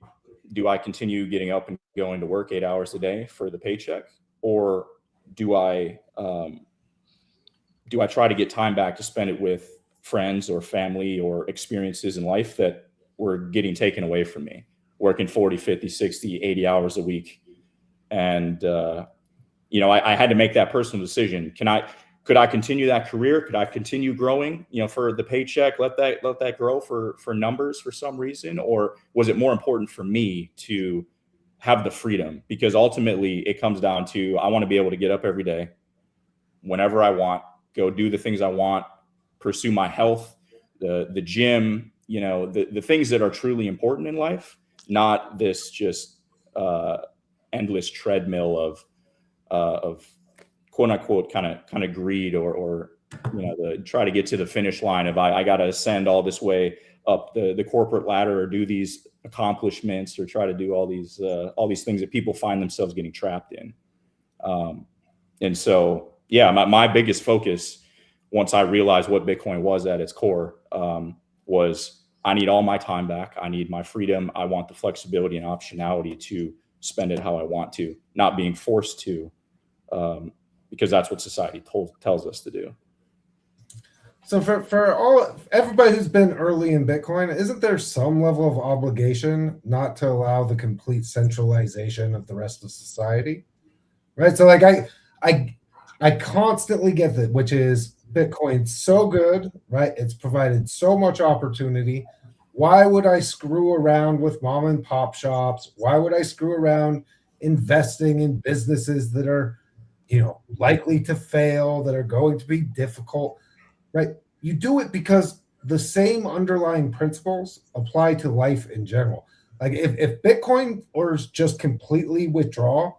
Speaker 6: do I continue getting up and going to work 8 hours a day for the paycheck, or do I try to get time back to spend it with friends or family or experiences in life that were getting taken away from me, working 40, 50, 60, 80 hours a week? And, I had to make that personal decision. Could I continue that career? Could I continue growing, for the paycheck, let that grow for numbers for some reason? Or was it more important for me to have the freedom? Because ultimately it comes down to, I want to be able to get up every day whenever I want, go do the things I want, pursue my health, the gym, the things that are truly important in life, not this just endless treadmill of quote unquote kind of greed or try to get to the finish line of I got to ascend all this way up the corporate ladder, or do these accomplishments, or try to do all these things that people find themselves getting trapped in. And so, yeah, my biggest focus, once I realized what Bitcoin was at its core, was I need all my time back. I need my freedom. I want the flexibility and optionality to spend it how I want to, not being forced to, because that's what society tells us to do.
Speaker 3: So for everybody who's been early in Bitcoin, isn't there some level of obligation not to allow the complete centralization of the rest of society? Right. So like I constantly get that, which is Bitcoin's so good, right? It's provided so much opportunity. Why would I screw around with mom and pop shops? Why would I screw around investing in businesses that are, likely to fail, that are going to be difficult, right? You do it because the same underlying principles apply to life in general. Like if Bitcoin orders just completely withdraw,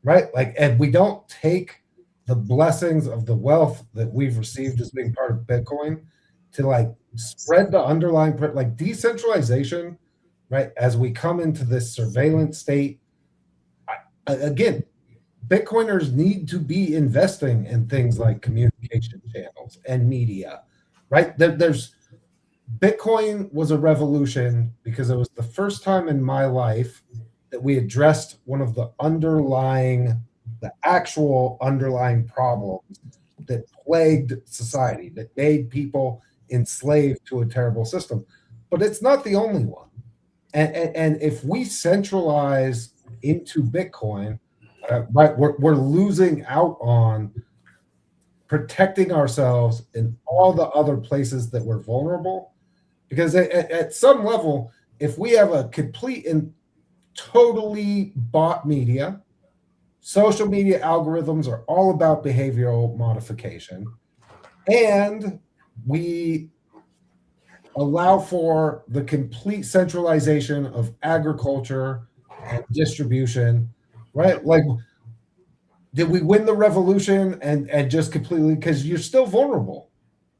Speaker 3: right? Like, and we don't take the blessings of the wealth that we've received as being part of Bitcoin to like spread the underlying, like decentralization, right? As we come into this surveillance state, again, Bitcoiners need to be investing in things like communication channels and media, right? There's Bitcoin was a revolution because it was the first time in my life that we addressed one of the actual underlying problems that plagued society, that made people enslaved to a terrible system. But it's not the only one. And if we centralize into Bitcoin, right, we're losing out on protecting ourselves in all the other places that we're vulnerable. Because at some level, if we have a complete and totally bought media, social media algorithms are all about behavioral modification, and we allow for the complete centralization of agriculture and distribution, right? Like, did we win the revolution and just completely, because you're still vulnerable,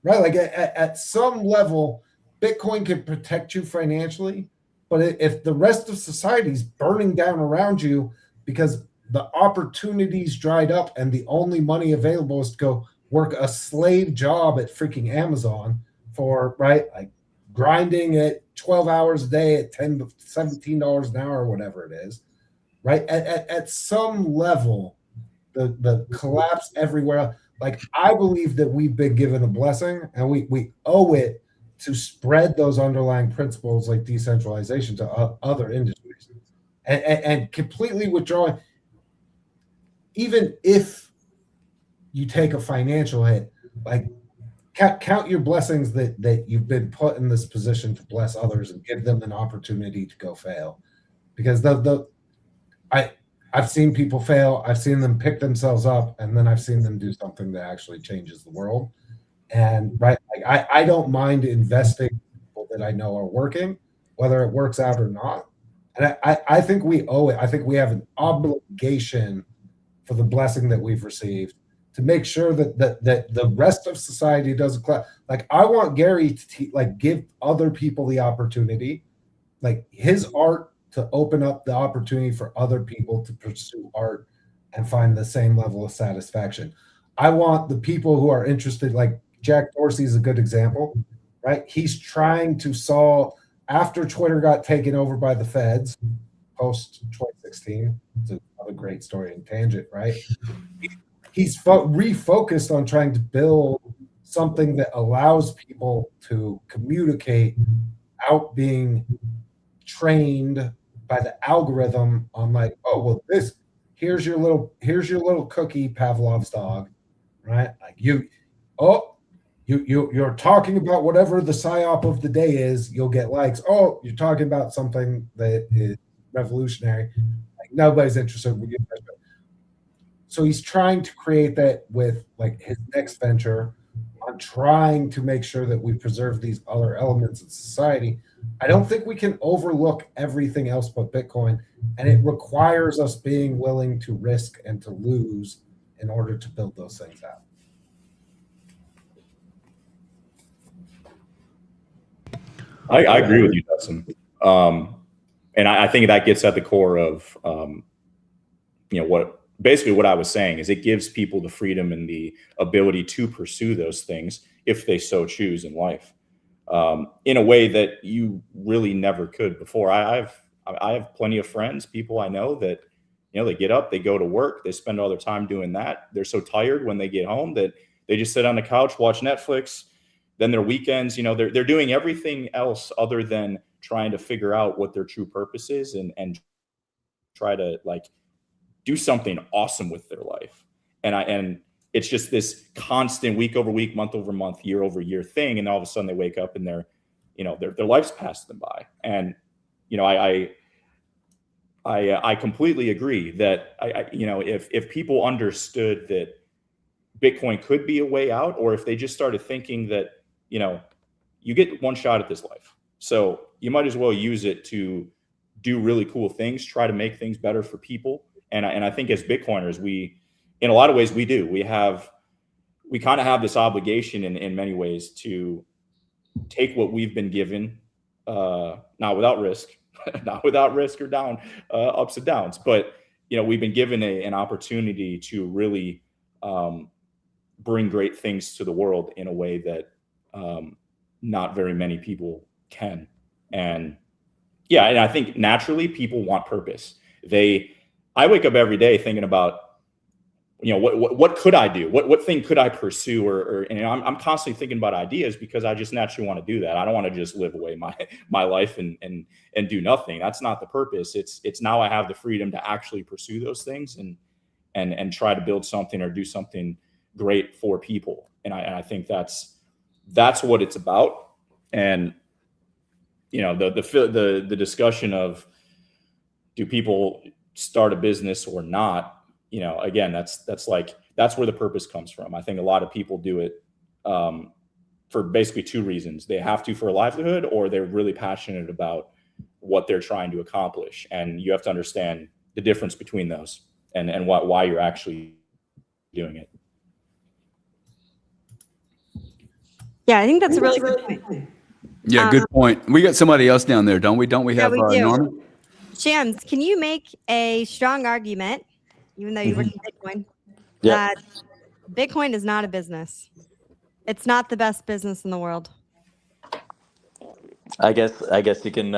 Speaker 3: right? Like at some level, Bitcoin can protect you financially, but if the rest of society is burning down around you because the opportunities dried up and the only money available is to go work a slave job at freaking Amazon for, right, like grinding at 12 hours a day at $10 to $17 an hour or whatever it is, right? At some level, the collapse everywhere. Like, I believe that we've been given a blessing and we owe it to spread those underlying principles like decentralization to other industries and completely withdrawing. Even if you take a financial hit, like count your blessings that you've been put in this position to bless others and give them an opportunity to go fail. Because I've seen people fail, I've seen them pick themselves up, and then I've seen them do something that actually changes the world. And right, like I don't mind investing in people that I know are working, whether it works out or not. And I think we owe it. I think we have an obligation for the blessing that we've received to make sure that the rest of society doesn't collapse. Like, I want Gary to like give other people the opportunity, like his art, to open up the opportunity for other people to pursue art and find the same level of satisfaction. I want the people who are interested, like Jack Dorsey is a good example, right? He's trying to solve, after Twitter got taken over by the feds post 2016. It's another great story and tangent, right? He's refocused on trying to build something that allows people to communicate out being trained by the algorithm on, like, oh well, here's your little cookie, Pavlov's dog, right? Like you're talking about whatever the psyop of the day is, you'll get likes. Oh, you're talking about something that is revolutionary, like nobody's interested. So he's trying to create that with like his next venture on trying to make sure that we preserve these other elements of society. I don't think we can overlook everything else but Bitcoin, and it requires us being willing to risk and to lose in order to build those things out.
Speaker 6: I agree with you, Dustin. And I think that gets at the core of, what I was saying is it gives people the freedom and the ability to pursue those things if they so choose in life, in a way that you really never could before. I have plenty of friends, people I know that, they get up, they go to work, they spend all their time doing that. They're so tired when they get home that they just sit on the couch, watch Netflix, then their weekends, they're doing everything else other than trying to figure out what their true purpose is and try to like do something awesome with their life. And it's just this constant week over week, month over month, year over year thing. And all of a sudden they wake up and their life's passed them by. And, I completely agree that if people understood that Bitcoin could be a way out, or if they just started thinking that, you get one shot at this life. So you might as well use it to do really cool things, try to make things better for people. And I think as Bitcoiners, in a lot of ways we do. We kind of have this obligation in many ways to take what we've been given, not without risk, or down, ups and downs, but we've been given an opportunity to really bring great things to the world in a way that not very many people can. And and I think naturally people want purpose. I wake up every day thinking about, what could I do? What thing could I pursue? And I'm constantly thinking about ideas because I just naturally want to do that. I don't want to just live away my life and do nothing. That's not the purpose. It's now I have the freedom to actually pursue those things and try to build something or do something great for people. And I think that's what it's about. And the discussion of, do people start a business or not? Again, that's where the purpose comes from. I think a lot of people do it for basically two reasons. They have to for a livelihood, or they're really passionate about what they're trying to accomplish. And you have to understand the difference between those and why you're actually doing it.
Speaker 1: Yeah, I think that's a really good point.
Speaker 2: Yeah, good point. We got somebody else down there, don't we? Don't we have
Speaker 1: we do.
Speaker 2: Norman?
Speaker 1: Shams, can you make a strong argument, even though you work in Bitcoin,
Speaker 7: Yeah.
Speaker 1: that Bitcoin is not a business? It's not the best business in the world.
Speaker 7: I guess you can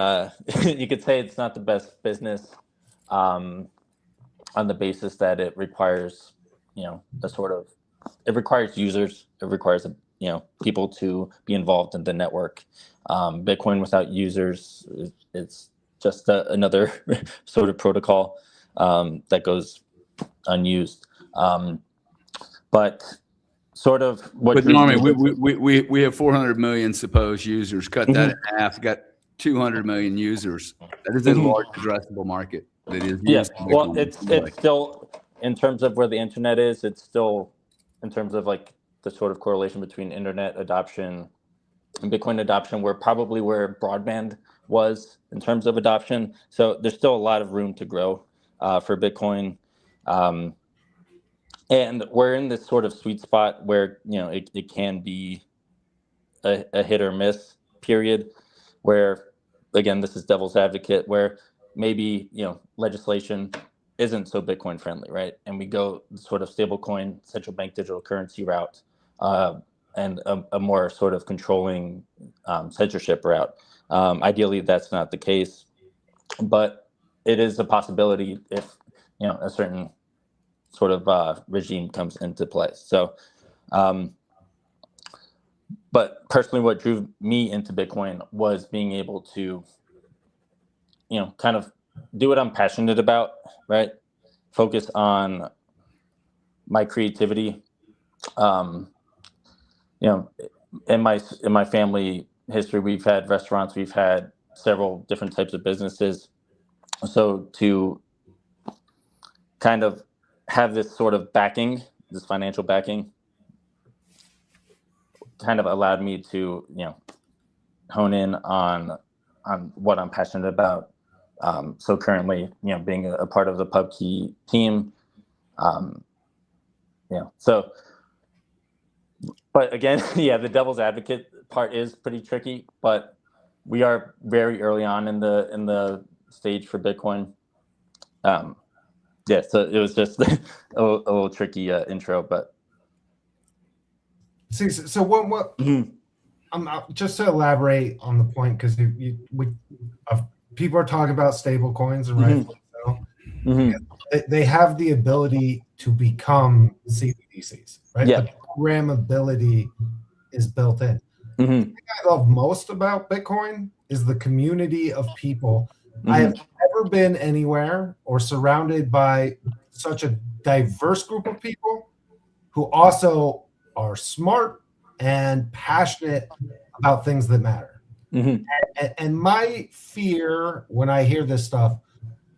Speaker 7: you could say it's not the best business on the basis that it requires it requires users, it requires people to be involved in the network. Bitcoin without users, it's just another sort of protocol that goes unused. But sort of what.
Speaker 2: But Norman, we have 400 million supposed users. Cut that in half. Got 200 million users. That is a large addressable market. That is.
Speaker 7: Well, it's still, in terms of where the internet is, it's still in terms of like the sort of correlation between internet adoption and Bitcoin adoption, where broadband was in terms of adoption. So there's still a lot of room to grow for Bitcoin. And we're in this sort of sweet spot where, it can be a hit or miss period, where, again, this is devil's advocate, where maybe, legislation isn't so Bitcoin friendly, right? And we go sort of stablecoin, central bank digital currency route, and a more sort of controlling censorship route. Ideally, that's not the case, but it is a possibility if, a certain sort of regime comes into play. So, but personally, what drew me into Bitcoin was being able to, kind of do what I'm passionate about, right? Focus on my creativity. In my family history, we've had restaurants, we've had several different types of businesses. So to kind of have this sort of backing, this financial backing, kind of allowed me to, hone in on what I'm passionate about. So currently, being a part of the PubKey team, so, but again, the devil's advocate part is pretty tricky, but we are very early on in the stage for Bitcoin. So it was just a little tricky intro, but.
Speaker 3: See, so what just to elaborate on the point, because people are talking about stable coins, and rightfully so. They have the ability to become CBDCs, right?
Speaker 7: Yeah.
Speaker 3: The programmability is built in.
Speaker 7: Mhm.
Speaker 3: I love most about Bitcoin is the community of people. I have
Speaker 7: Mhm.
Speaker 3: never been anywhere or surrounded by such a diverse group of people who also are smart and passionate about things that matter.
Speaker 7: Mhm.
Speaker 3: And my fear when I hear this stuff,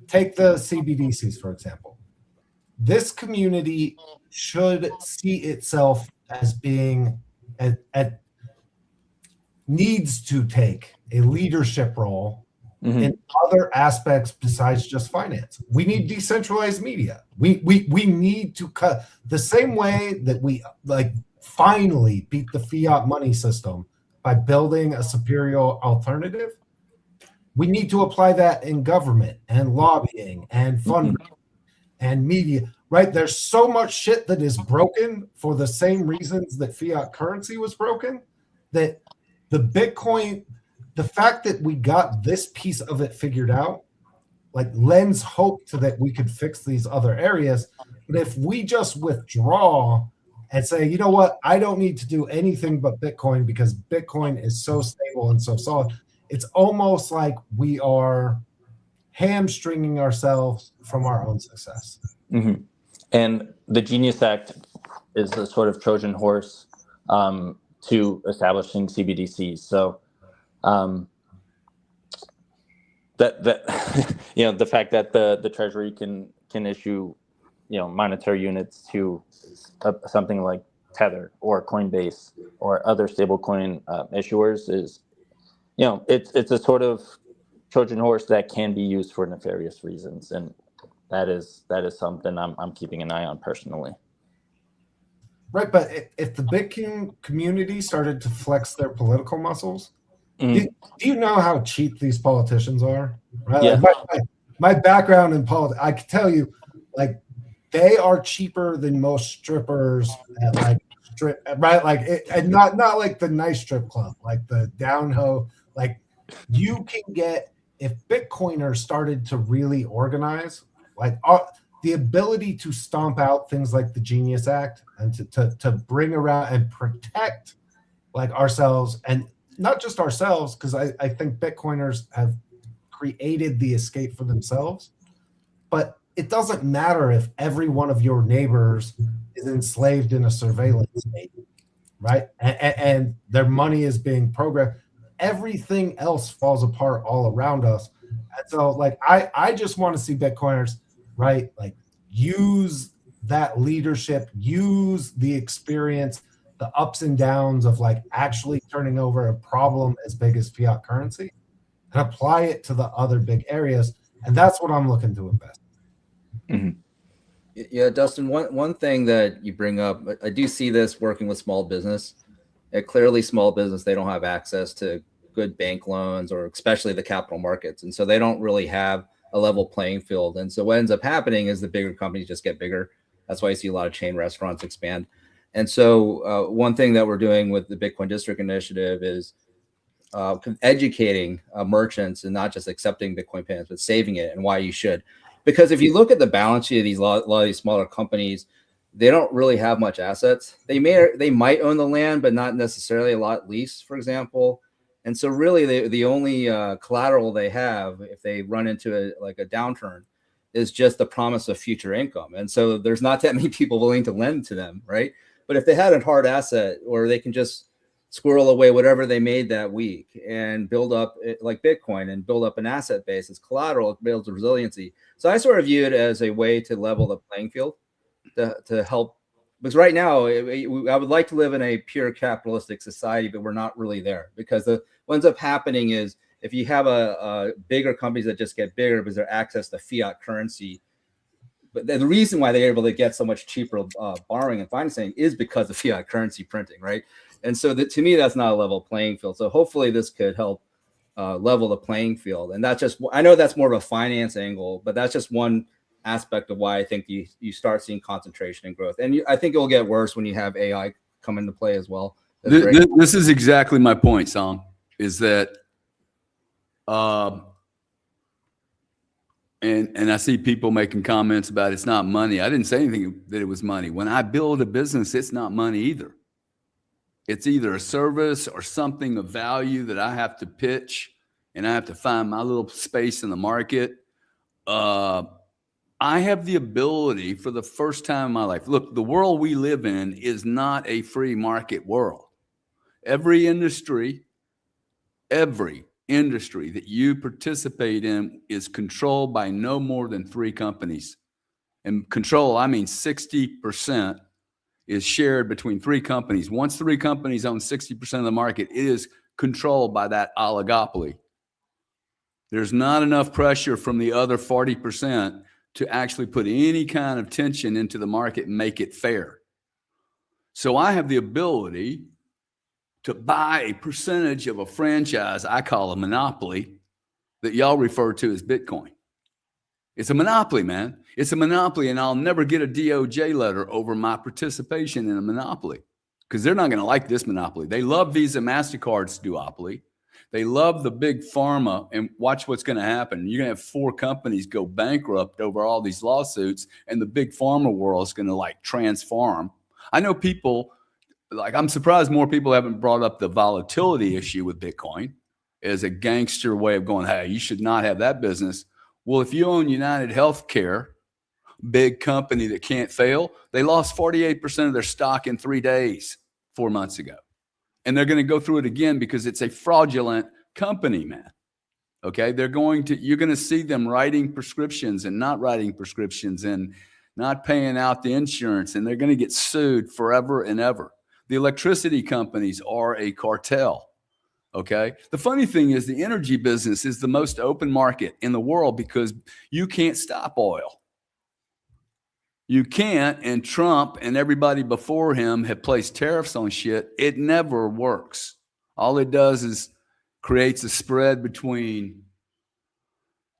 Speaker 3: take the CBDCs, for example. This community should see itself as being at needs to take a leadership role in
Speaker 7: Mhm.
Speaker 3: other aspects besides just finance. We need decentralized media. We need to cut the same way that we like finally beat the fiat money system by building a superior alternative. We need to apply that in government and lobbying and fundraising and media, right? There's so much shit that is broken for the same reasons that fiat currency was broken, that the Bitcoin, the fact that we got this piece of it figured out, like lends hope to that we could fix these other areas. But if we just withdraw and say, you know what, I don't need to do anything but Bitcoin because Bitcoin is so stable and so solid, it's almost like we are hamstringing ourselves from our own success.
Speaker 7: Mhm. And the Genius Act is a sort of Trojan horse to establishing CBDCs. So um, that you know, the fact that the Treasury can issue, you know, monetary units to something like Tether or Coinbase or other stablecoin issuers is, you know, it's a sort of Trojan horse that can be used for nefarious reasons, and that is something I'm keeping an eye on personally.
Speaker 3: Right, but if the Bitcoin community started to flex their political muscles,
Speaker 7: Mhm.
Speaker 3: do you know how cheap these politicians are? Right,
Speaker 7: Yeah.
Speaker 3: like my background in politics, I can tell you, like they are cheaper than most strippers at like strip, right? Like and not like the nice strip club, like the down ho. Like you can get if Bitcoiners started to really organize, like the ability to stomp out things like the Genius Act and to bring around and protect like ourselves and not just ourselves, because I think Bitcoiners have created the escape for themselves, but it doesn't matter if every one of your neighbors is enslaved in a surveillance state, right? And their money is being programmed. Everything else falls apart all around us. And so like I just want to see Bitcoiners, right? Like use that leadership, use the experience, the ups and downs of like actually turning over a problem as big as fiat currency and apply it to the other big areas. And that's what I'm looking to invest.
Speaker 7: Mhm.
Speaker 5: Yeah, Dustin, one thing that you bring up, I do see this working with small business. Clearly, small business, they don't have access to good bank loans or especially the capital markets. And so they don't really have a level playing field. And so what ends up happening is the bigger companies just get bigger. That's why you see a lot of chain restaurants expand. And so one thing that we're doing with the Bitcoin District Initiative is educating merchants and not just accepting Bitcoin payments, but saving it and why you should. Because if you look at the balance sheet of these a lot of these smaller companies, they don't really have much assets. They might own the land, but not necessarily a lot leased, for example. And so really the only collateral they have if they run into a downturn is just the promise of future income. And so there's not that many people willing to lend to them, right? But if they had a hard asset or they can just squirrel away whatever they made that week and build up like Bitcoin and build up an asset base as collateral, it builds resiliency. So I sort of view it as a way to level the playing field to help. Because right now, I would like to live in a pure capitalistic society, but we're not really there. Because what ends up happening is if you have a bigger companies that just get bigger because they're access to fiat currency, but the reason why they're able to get so much cheaper borrowing and financing is because of fiat currency printing, right? And so to me, that's not a level playing field. So hopefully this could help level the playing field. And that's just, I know that's more of a finance angle, but that's just one aspect of why I think you start seeing concentration and growth. And I think it'll get worse when you have AI come into play as well.
Speaker 2: This is exactly my point, Song, is that, and I see people making comments about it's not money. I didn't say anything that it was money. When I build a business, it's not money either. It's either a service or something of value that I have to pitch, and I have to find my little space in the market. I have the ability for the first time in my life. Look, the world we live in is not a free market world. Every industry that you participate in is controlled by no more than 3 companies. And control, I mean 60% is shared between 3 companies. Once 3 companies own 60% of the market, it is controlled by that oligopoly. There's not enough pressure from the other 40% to actually put any kind of tension into the market and make it fair. So I have the ability to buy a percentage of a franchise I call a monopoly that y'all refer to as Bitcoin. It's a monopoly, man. It's a monopoly, and I'll never get a DOJ letter over my participation in a monopoly because they're not going to like this monopoly. They love Visa, MasterCard's duopoly. They love the big pharma, and watch what's going to happen. You're going to have 4 companies go bankrupt over all these lawsuits, and the big pharma world is going to like transform. I know people, like I'm surprised more people haven't brought up the volatility issue with Bitcoin as a gangster way of going, hey, you should not have that business. Well, if you own United Healthcare, big company that can't fail, they lost 48% of their stock in 3 days 4 months ago. And they're going to go through it again because it's a fraudulent company, man. Okay. You're going to see them writing prescriptions and not writing prescriptions and not paying out the insurance. And they're going to get sued forever and ever. The electricity companies are a cartel. Okay. The funny thing is the energy business is the most open market in the world because you can't stop oil. You can't, and Trump and everybody before him have placed tariffs on shit. It never works. All it does is creates a spread between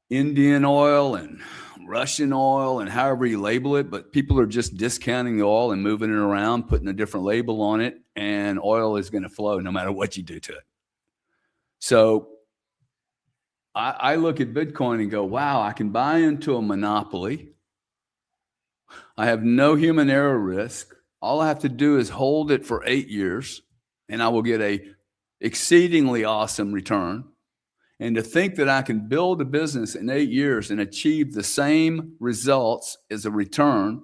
Speaker 2: Indian oil and Russian oil and however you label it, but people are just discounting the oil and moving it around, putting a different label on it, and oil is going to flow no matter what you do to it. So I look at Bitcoin and go, wow, I can buy into a monopoly. I have no human error risk. All I have to do is hold it for 8 years and I will get a exceedingly awesome return. And to think that I can build a business in 8 years and achieve the same results as a return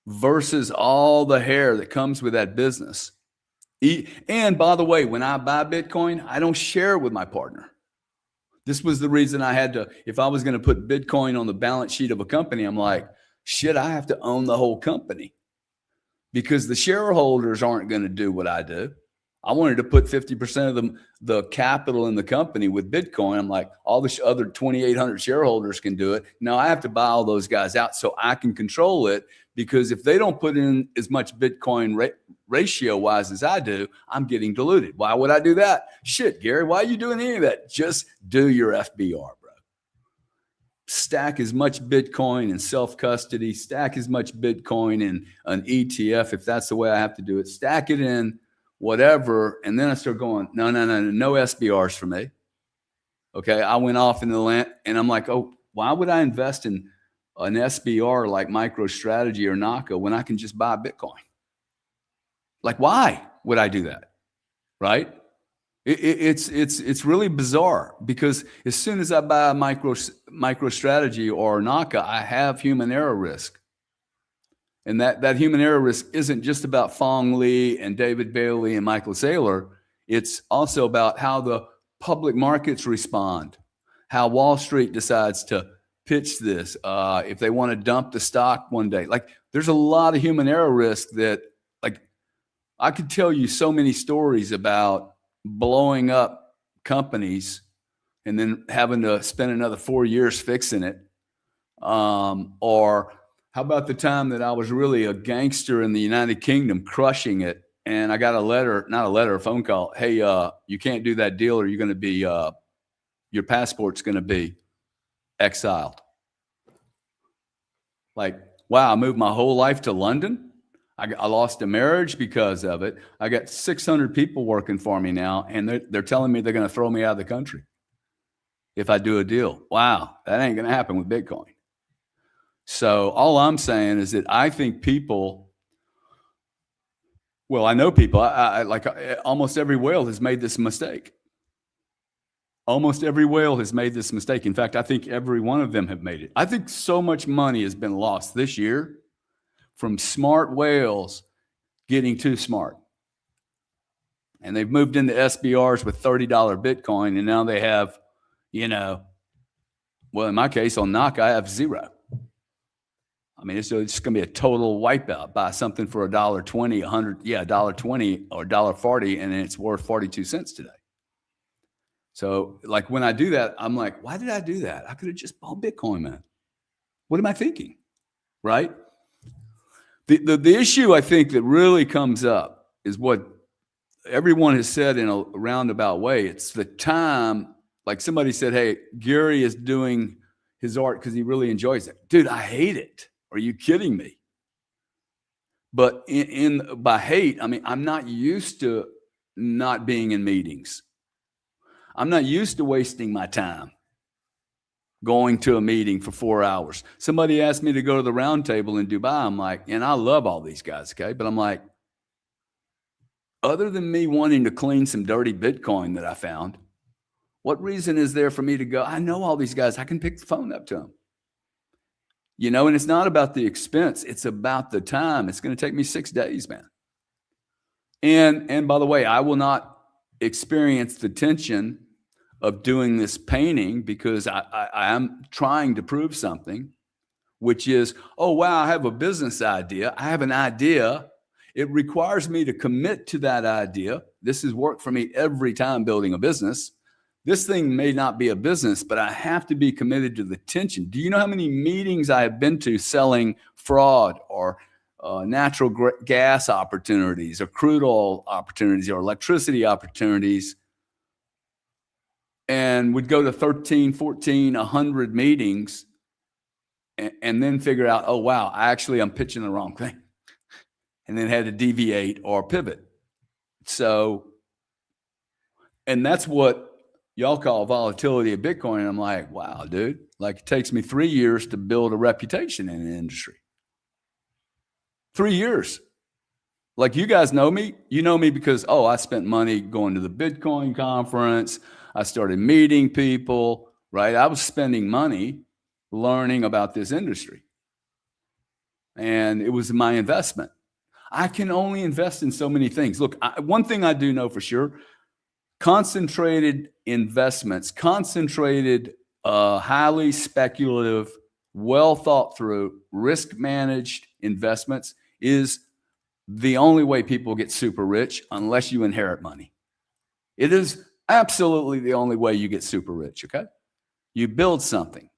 Speaker 2: versus all the hair that comes with that business. And by the way, when I buy Bitcoin, I don't share it with my partner. This was the reason I had to, if I was going to put Bitcoin on the balance sheet of a company, I'm like, shit, I have to own the whole company because the shareholders aren't going to do what I do. I wanted to put 50% of the capital in the company with Bitcoin. I'm like, all the other 2,800 shareholders can do it. Now I have to buy all those guys out so I can control it, because if they don't put in as much Bitcoin ratio wise as I do, I'm getting diluted. Why would I do that? Shit, Gary, why are you doing any of that? Just do your FBR, bro. Stack as much Bitcoin in self-custody, stack as much Bitcoin in an ETF, if that's the way I have to do it, stack it in whatever. And then I start going, no SBRs for me. Okay. I went off into the land and I'm like, oh, why would I invest in an SBR like MicroStrategy or Naka when I can just buy Bitcoin? Like, why would I do that? Right? It's really bizarre, because as soon as I buy a MicroStrategy or Naka, I have human error risk. And that human error risk isn't just about Fong Li and David Bailey and Michael Saylor. It's also about how the public markets respond, how Wall Street decides to pitch this, if they want to dump the stock one day. Like, there's a lot of human error risk that, like, I could tell you so many stories about blowing up companies and then having to spend another 4 years fixing it. Or how about the time that I was really a gangster in the United Kingdom crushing it, and I got a phone call. Hey, you can't do that deal or you're going to be, your passport's going to be exiled. Like, wow, I moved my whole life to London. I lost a marriage because of it. I got 600 people working for me now, and they're telling me they're going to throw me out of the country if I do a deal. Wow, that ain't going to happen with Bitcoin. So all I'm saying is that I think people Well, I know people. Almost every whale has made this mistake. Almost every whale has made this mistake. In fact, I think every one of them have made it. I think so much money has been lost this year from smart whales getting too smart. And they've moved into SBRs with $30 Bitcoin, and now they have, well, in my case on NOC, I have zero. I mean, it's going to be a total wipeout. Buy something for $1.20, $1.20 or $1.40, and it's worth 42 cents today. So like when I do that, I'm like, why did I do that? I could have just bought Bitcoin, man. What am I thinking? Right? The issue I think that really comes up is what everyone has said in a roundabout way. It's the time, like somebody said, hey, Gary is doing his art because he really enjoys it. Dude, I hate it. Are you kidding me? But by hate, I mean, I'm not used to not being in meetings. I'm not used to wasting my time going to a meeting for 4 hours. Somebody asked me to go to the round table in Dubai. I'm like, and I love all these guys, okay? But I'm like, other than me wanting to clean some dirty Bitcoin that I found, what reason is there for me to go? I know all these guys. I can pick the phone up to them. And it's not about the expense. It's about the time. It's going to take me 6 days, man. And by the way, I will not experience the tension of doing this painting because I am trying to prove something, which is, oh, wow, I have a business idea. I have an idea. It requires me to commit to that idea. This has worked for me every time building a business. This thing may not be a business, but I have to be committed to the tension. Do you know how many meetings I have been to selling fraud or natural gas opportunities or crude oil opportunities or electricity opportunities, and would go to 13, 14, 100 meetings and then figure out, oh, wow, I'm pitching the wrong thing, and then had to deviate or pivot. So, and that's what y'all call volatility of Bitcoin. And I'm like, wow, dude, like it takes me 3 years to build a reputation in an industry. 3 years. Like you guys know me. You know me because, I spent money going to the Bitcoin conference. I started meeting people, right? I was spending money learning about this industry. And it was my investment. I can only invest in so many things. Look, one thing I do know for sure, concentrated investments, highly speculative, well thought through, risk managed investments is the only way people get super rich unless you inherit money. It is absolutely the only way you get super rich, okay? You build something.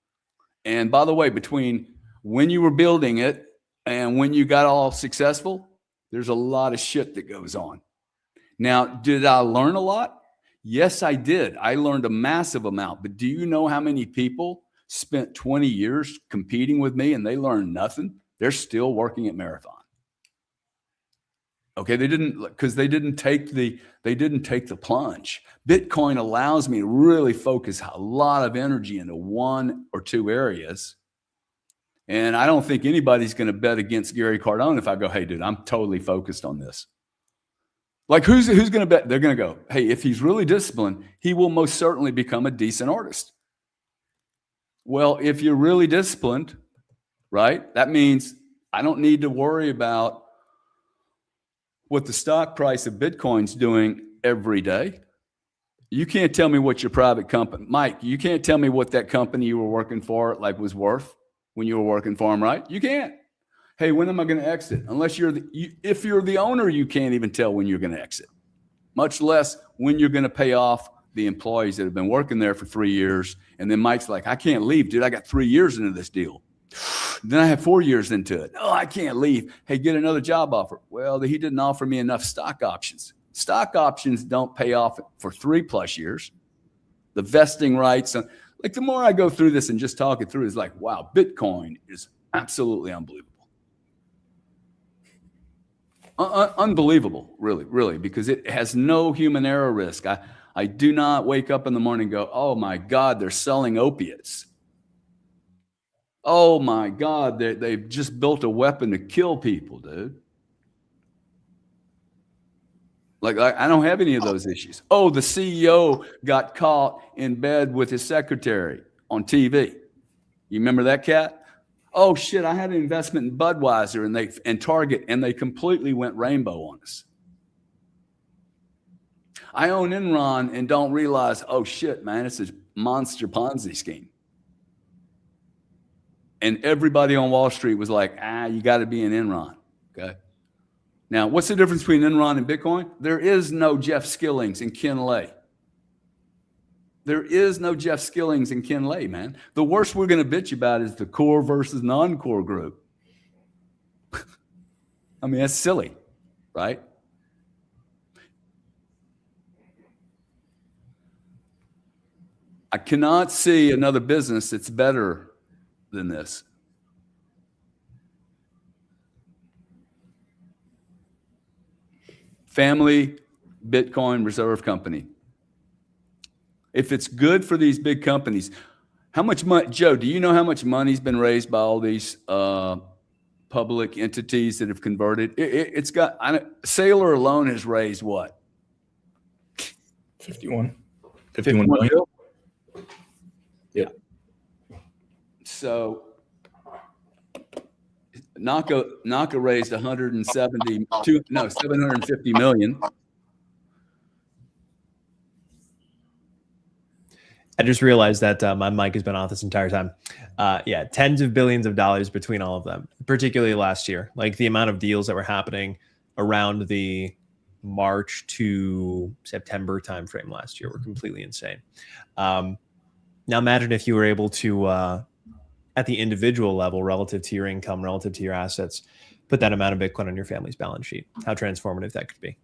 Speaker 2: And by the way, between when you were building it and when you got all successful, there's a lot of shit that goes on. Now, did I learn a lot? Yes, I did. I learned a massive amount. But do you know how many people spent 20 years competing with me and they learned nothing? They're still working at Marathon. Okay, they didn't take the plunge. Bitcoin allows me to really focus a lot of energy into one or two areas. And I don't think anybody's going to bet against Gary Cardone if I go, hey, dude, I'm totally focused on this. Like who's going to bet? They're going to go, hey, if he's really disciplined, he will most certainly become a decent artist. Well, if you're really disciplined, right, that means I don't need to worry about what the stock price of Bitcoin's doing every day. You can't tell me what your private company, Mike, you can't tell me what that company you were working for was worth when you were working for them, right? You can't. Hey, when am I going to exit? Unless if you're the owner, you can't even tell when you're going to exit, much less when you're going to pay off the employees that have been working there for 3 years. And then Mike's like, I can't leave, dude. I got 3 years into this deal. Then I have 4 years into it. Oh, I can't leave. Hey, get another job offer. Well, he didn't offer me enough stock options. Stock options don't pay off for 3+ years. The vesting rights, like the more I go through this and just talk it through, it's like, wow, Bitcoin is absolutely unbelievable. Unbelievable, really, really, because it has no human error risk. I do not wake up in the morning and go, oh my God, they're selling opiates. Oh my God, they've just built a weapon to kill people, dude. Like I don't have any of those issues. Oh, the CEO got caught in bed with his secretary on TV. You remember that cat? Oh shit, I had an investment in Budweiser and Target, and they completely went rainbow on us. I own Enron and don't realize, oh shit, man, it's a monster Ponzi scheme. And everybody on Wall Street was like, you got to be in Enron. Okay. Now, what's the difference between Enron and Bitcoin? There is no Jeff Skillings and Ken Lay. There is no Jeff Skillings and Ken Lay, man. The worst we're going to bitch about is the core versus non-core group. I mean, that's silly, right? I cannot see another business that's better than this. Family Bitcoin Reserve Company. If it's good for these big companies, how much money, Joe, do you know how much money's been raised by all these public entities that have converted? It's got, Sailor alone has raised what?
Speaker 6: 51 million. Yeah.
Speaker 2: So Naka raised 750 million.
Speaker 4: I just realized that my mic has been off this entire time. Yeah, tens of billions of dollars between all of them, particularly last year. Like the amount of deals that were happening around the March to September timeframe last year were completely insane. Now imagine if you were able to, at the individual level, relative to your income, relative to your assets, put that amount of Bitcoin on your family's balance sheet. How transformative that could be.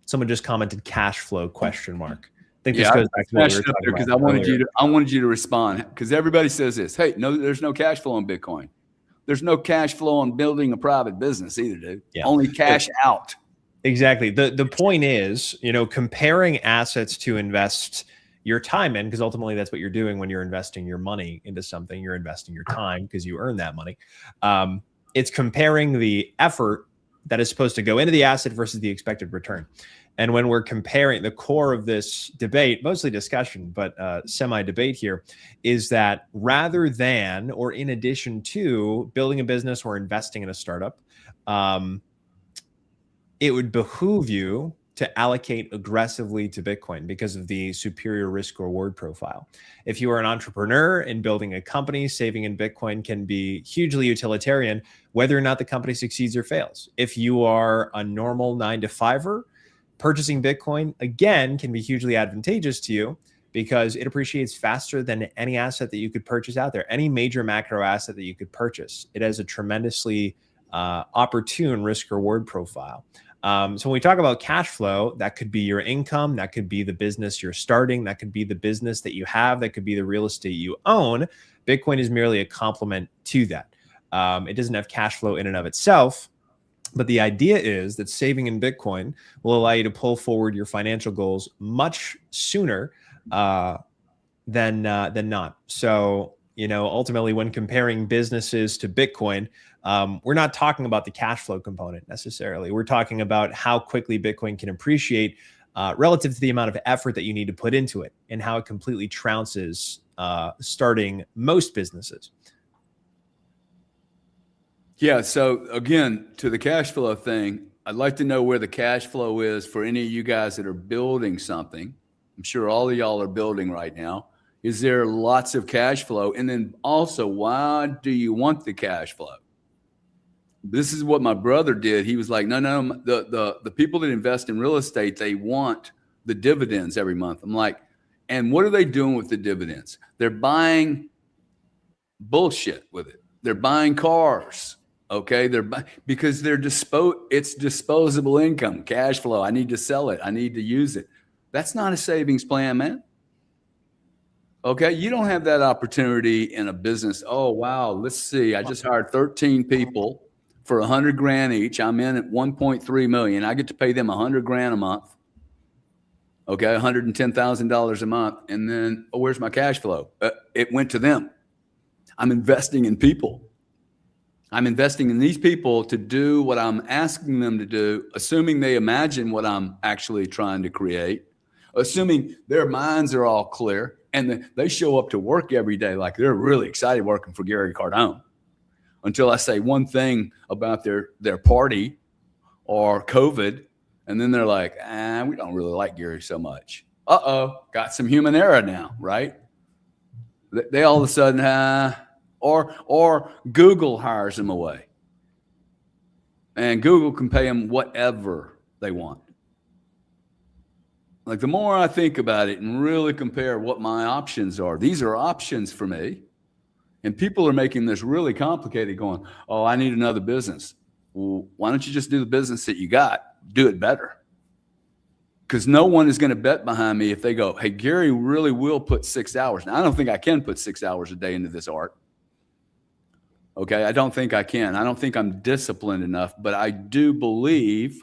Speaker 4: Someone just commented cash flow question mark. I think this goes back to what we were talking about.
Speaker 2: Because I wanted you to respond, because everybody says this. Hey, no, there's no cash flow on Bitcoin. There's no cash flow on building a private business either, dude. Yeah. Only cash out.
Speaker 4: Exactly. The point is, comparing assets to invest your time in, because ultimately that's what you're doing when you're investing your money into something. You're investing your time because you earn that money. It's comparing the effort that is supposed to go into the asset versus the expected return. And when we're comparing, the core of this debate, mostly discussion, but semi-debate here, is that rather than or in addition to building a business or investing in a startup, it would behoove you to allocate aggressively to Bitcoin because of the superior risk reward profile. If you are an entrepreneur and building a company, saving in Bitcoin can be hugely utilitarian, whether or not the company succeeds or fails. If you are a normal 9-to-5er, purchasing Bitcoin, again, can be hugely advantageous to you because it appreciates faster than any asset that you could purchase out there, any major macro asset that you could purchase. It has a tremendously opportune risk reward profile. So when we talk about cash flow, that could be your income, that could be the business you're starting, that could be the business that you have, that could be the real estate you own. Bitcoin is merely a complement to that. It doesn't have cash flow in and of itself, but the idea is that saving in Bitcoin will allow you to pull forward your financial goals much sooner than not. So, ultimately, when comparing businesses to Bitcoin, we're not talking about the cash flow component necessarily. We're talking about how quickly Bitcoin can appreciate relative to the amount of effort that you need to put into it and how it completely trounces starting most businesses.
Speaker 2: Yeah. So again, to the cash flow thing, I'd like to know where the cash flow is for any of you guys that are building something. I'm sure all of y'all are building right now. Is there lots of cash flow? And then also, why do you want the cash flow? This is what my brother did. He was like, no, the people that invest in real estate, they want the dividends every month. I'm like, and what are they doing with the dividends? They're buying bullshit with it. They're buying cars. Okay. Because it's disposable income, cash flow. I need to sell it. I need to use it. That's not a savings plan, man. Okay. You don't have that opportunity in a business. Oh, wow. Let's see. I just hired 13 people for $100,000 each. I'm in at 1.3 million. I get to pay them $100,000 a month. Okay. $110,000 a month. And then, where's my cash flow? It went to them. I'm investing in people. I'm investing in these people to do what I'm asking them to do, assuming they imagine what I'm actually trying to create, assuming their minds are all clear, and they show up to work every day like they're really excited working for Gary Cardone. Until I say one thing about their party or COVID, and then they're like, we don't really like Gary so much. Got some human error now, right? They all of a sudden, or Google hires them away. And Google can pay them whatever they want. Like, the more I think about it and really compare what my options are, these are options for me. And people are making this really complicated, going, oh, I need another business. Well, why don't you just do the business that you got? Do it better. Because no one is going to bet behind me if they go, hey, Gary really will put 6 hours. Now, I don't think I can put 6 hours a day into this art. Okay, I don't think I can. I don't think I'm disciplined enough, but I do believe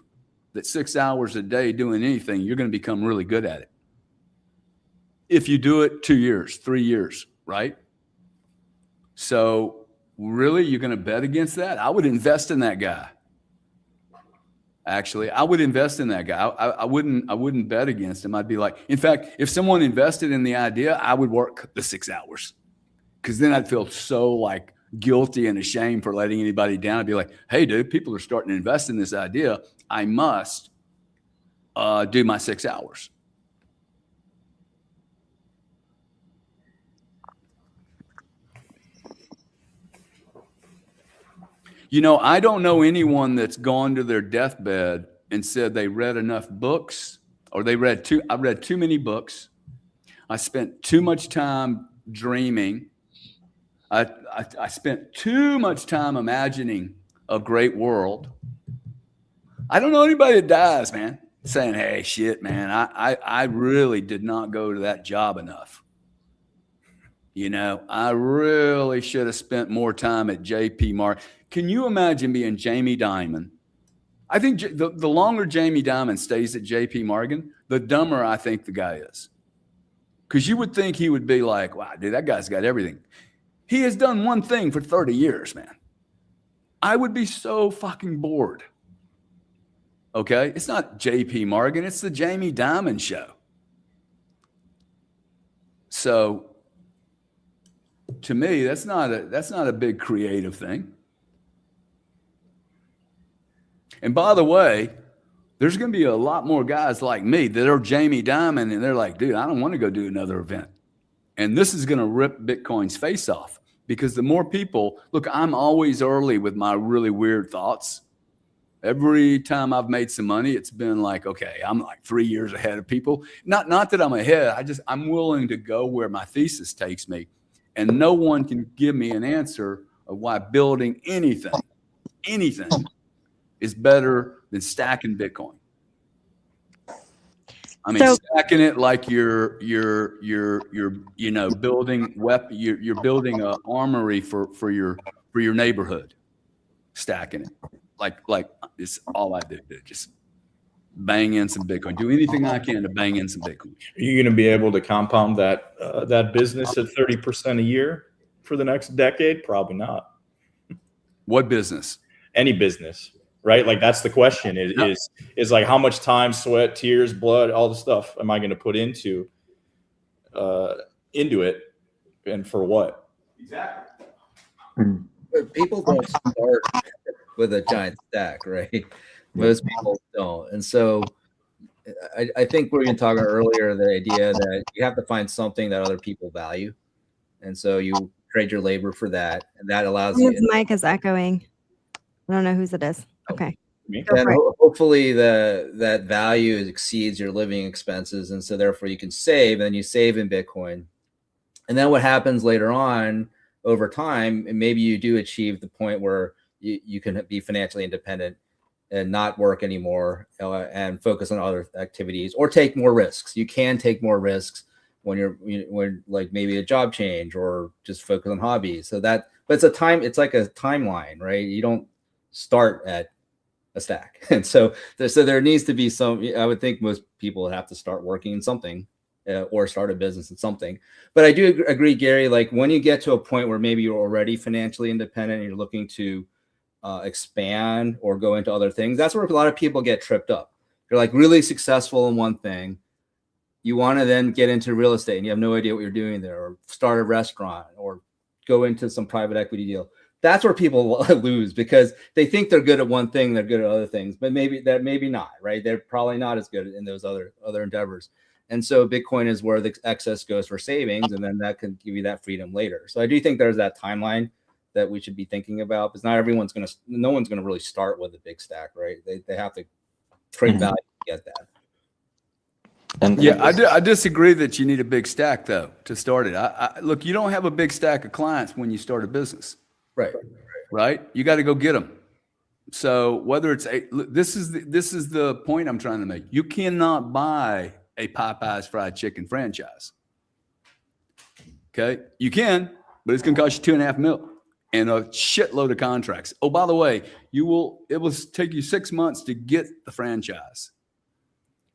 Speaker 2: that 6 hours a day doing anything, you're going to become really good at it. If you do it 2 years, 3 years, right? So really, you're going to bet against that? I would invest in that guy. Actually, I would invest in that guy. I wouldn't bet against him. I'd be like, in fact, if someone invested in the idea, I would work the 6 hours, because then I'd feel so like guilty and ashamed for letting anybody down. I'd be like, hey, dude, people are starting to invest in this idea. I must do my 6 hours. You know, I don't know anyone that's gone to their deathbed and said they read enough books, or I read too many books. I spent too much time dreaming. I spent too much time imagining a great world. I don't know anybody that dies, man, saying, hey, shit, man, I really did not go to that job enough. You know, I really should have spent more time at JP Morgan. Can you imagine being Jamie Dimon? I think the longer Jamie Dimon stays at JP Morgan, the dumber I think the guy is. Because you would think he would be like, wow, dude, that guy's got everything. He has done one thing for 30 years, man. I would be so fucking bored. Okay? It's not JP Morgan. It's the Jamie Dimon show. So, to me, that's not a big creative thing. And by the way, there's going to be a lot more guys like me that are Jamie Dimon, and they're like, dude, I don't want to go do another event. And this is going to rip Bitcoin's face off, because the more people, look, I'm always early with my really weird thoughts. Every time I've made some money, it's been like, okay, I'm like 3 years ahead of people. Not that I'm ahead. I'm willing to go where my thesis takes me. And no one can give me an answer of why building anything is better than stacking Bitcoin. I mean, stacking it like you're building you're building a armory for your neighborhood. Stacking it like it's all I do. Just bang in some Bitcoin. Do anything I can to bang in some Bitcoin.
Speaker 6: Are you going to be able to compound that business at 30% a year for the next decade? Probably not.
Speaker 2: What business?
Speaker 6: Any business, right? Like, that's the question. Is like, how much time, sweat, tears, blood, all the stuff am I going to put into it, and for what?
Speaker 2: Exactly.
Speaker 5: But people don't start with a giant stack, right? Most people don't. And so I think we were going to talk about earlier, the idea that you have to find something that other people value. And so you trade your labor for that. And that allows you.
Speaker 1: His mic is echoing. I don't know whose it is. Okay.
Speaker 5: And hopefully that value exceeds your living expenses. And so therefore you can save, and you save in Bitcoin. And then what happens later on over time, and maybe you do achieve the point where you can be financially independent and not work anymore, and focus on other activities, or take more risks. You can take more risks when like maybe a job change, or just focus on hobbies. So but it's like a timeline, right? You don't start at a stack. And so there needs to be some, I would think most people have to start working in something, or start a business in something. But I do agree, Gary, like when you get to a point where maybe you're already financially independent and you're looking to expand or go into other things. That's where a lot of people get tripped up. You're like really successful in one thing. You want to then get into real estate and you have no idea what you're doing there, or start a restaurant or go into some private equity deal. That's where people lose, because they think they're good at one thing, they're good at other things, but maybe not, right? They're probably not as good in those other endeavors. And so Bitcoin is where the excess goes for savings, and then that can give you that freedom later. So I do think there's that timeline that we should be thinking about, because no one's going to really start with a big stack, right? They have to trade value to get that.
Speaker 2: And yeah, I disagree that you need a big stack though to start it. Look, you don't have a big stack of clients when you start a business, right? You got to go get them. So whether it's this is the point I'm trying to make. You cannot buy a Popeyes fried chicken franchise. Okay, you can, but it's going to cost you $2.5 million and a shitload of contracts. Oh, by the way, it will take you 6 months to get the franchise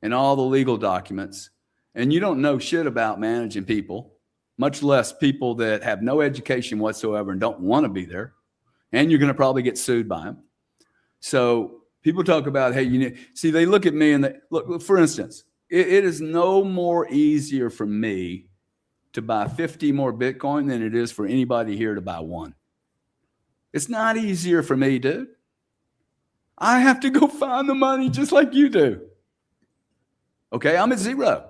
Speaker 2: and all the legal documents, and you don't know shit about managing people, much less people that have no education whatsoever and don't want to be there, and you're going to probably get sued by them. So people talk about, hey, they look at me and look, for instance, it is no more easier for me to buy 50 more Bitcoin than it is for anybody here to buy one. It's not easier for me, dude. I have to go find the money just like you do. Okay, I'm at zero.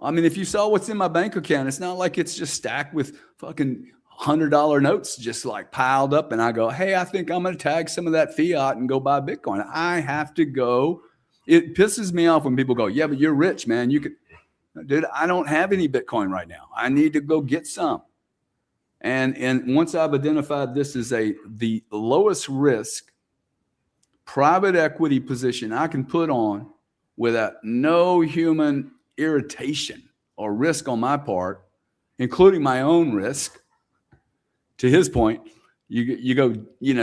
Speaker 2: I mean, if you saw what's in my bank account, it's not like it's just stacked with fucking $100 notes just like piled up. And I go, hey, I think I'm going to tag some of that fiat and go buy Bitcoin. I have to go. It pisses me off when people go, yeah, but you're rich, man. You could, dude, I don't have any Bitcoin right now. I need to go get some. And once I've identified this as the lowest risk private equity position I can put on without no human irritation or risk on my part, including my own risk, to his point, you go,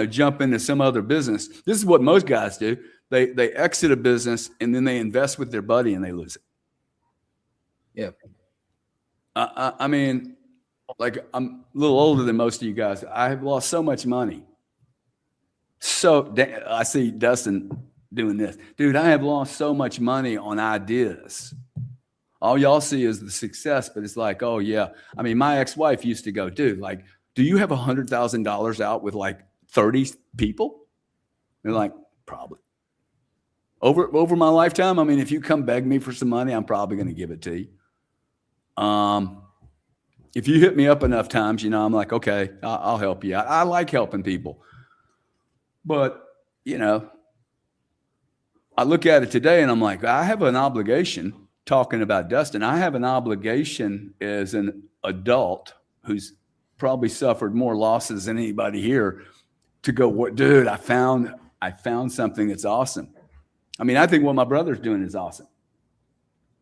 Speaker 2: jump into some other business. This is what most guys do. They exit a business and then they invest with their buddy and they lose it.
Speaker 5: Yeah.
Speaker 2: I mean, like, I'm a little older than most of you guys. I have lost so much money. So I see Dustin doing this. Dude, I have lost so much money on ideas. All y'all see is the success, but it's like, oh yeah. I mean, my ex-wife used to go, dude, like, do you have $100,000 out with like 30 people? They're like, probably. Over my lifetime, I mean, if you come beg me for some money, I'm probably going to give it to you. If you hit me up enough times, I'm like, okay, I'll help you out. I like helping people. But, I look at it today and I'm like, I have an obligation, talking about Dustin, I have an obligation as an adult who's probably suffered more losses than anybody here to go, what, dude, I found something that's awesome. I mean, I think what my brother's doing is awesome.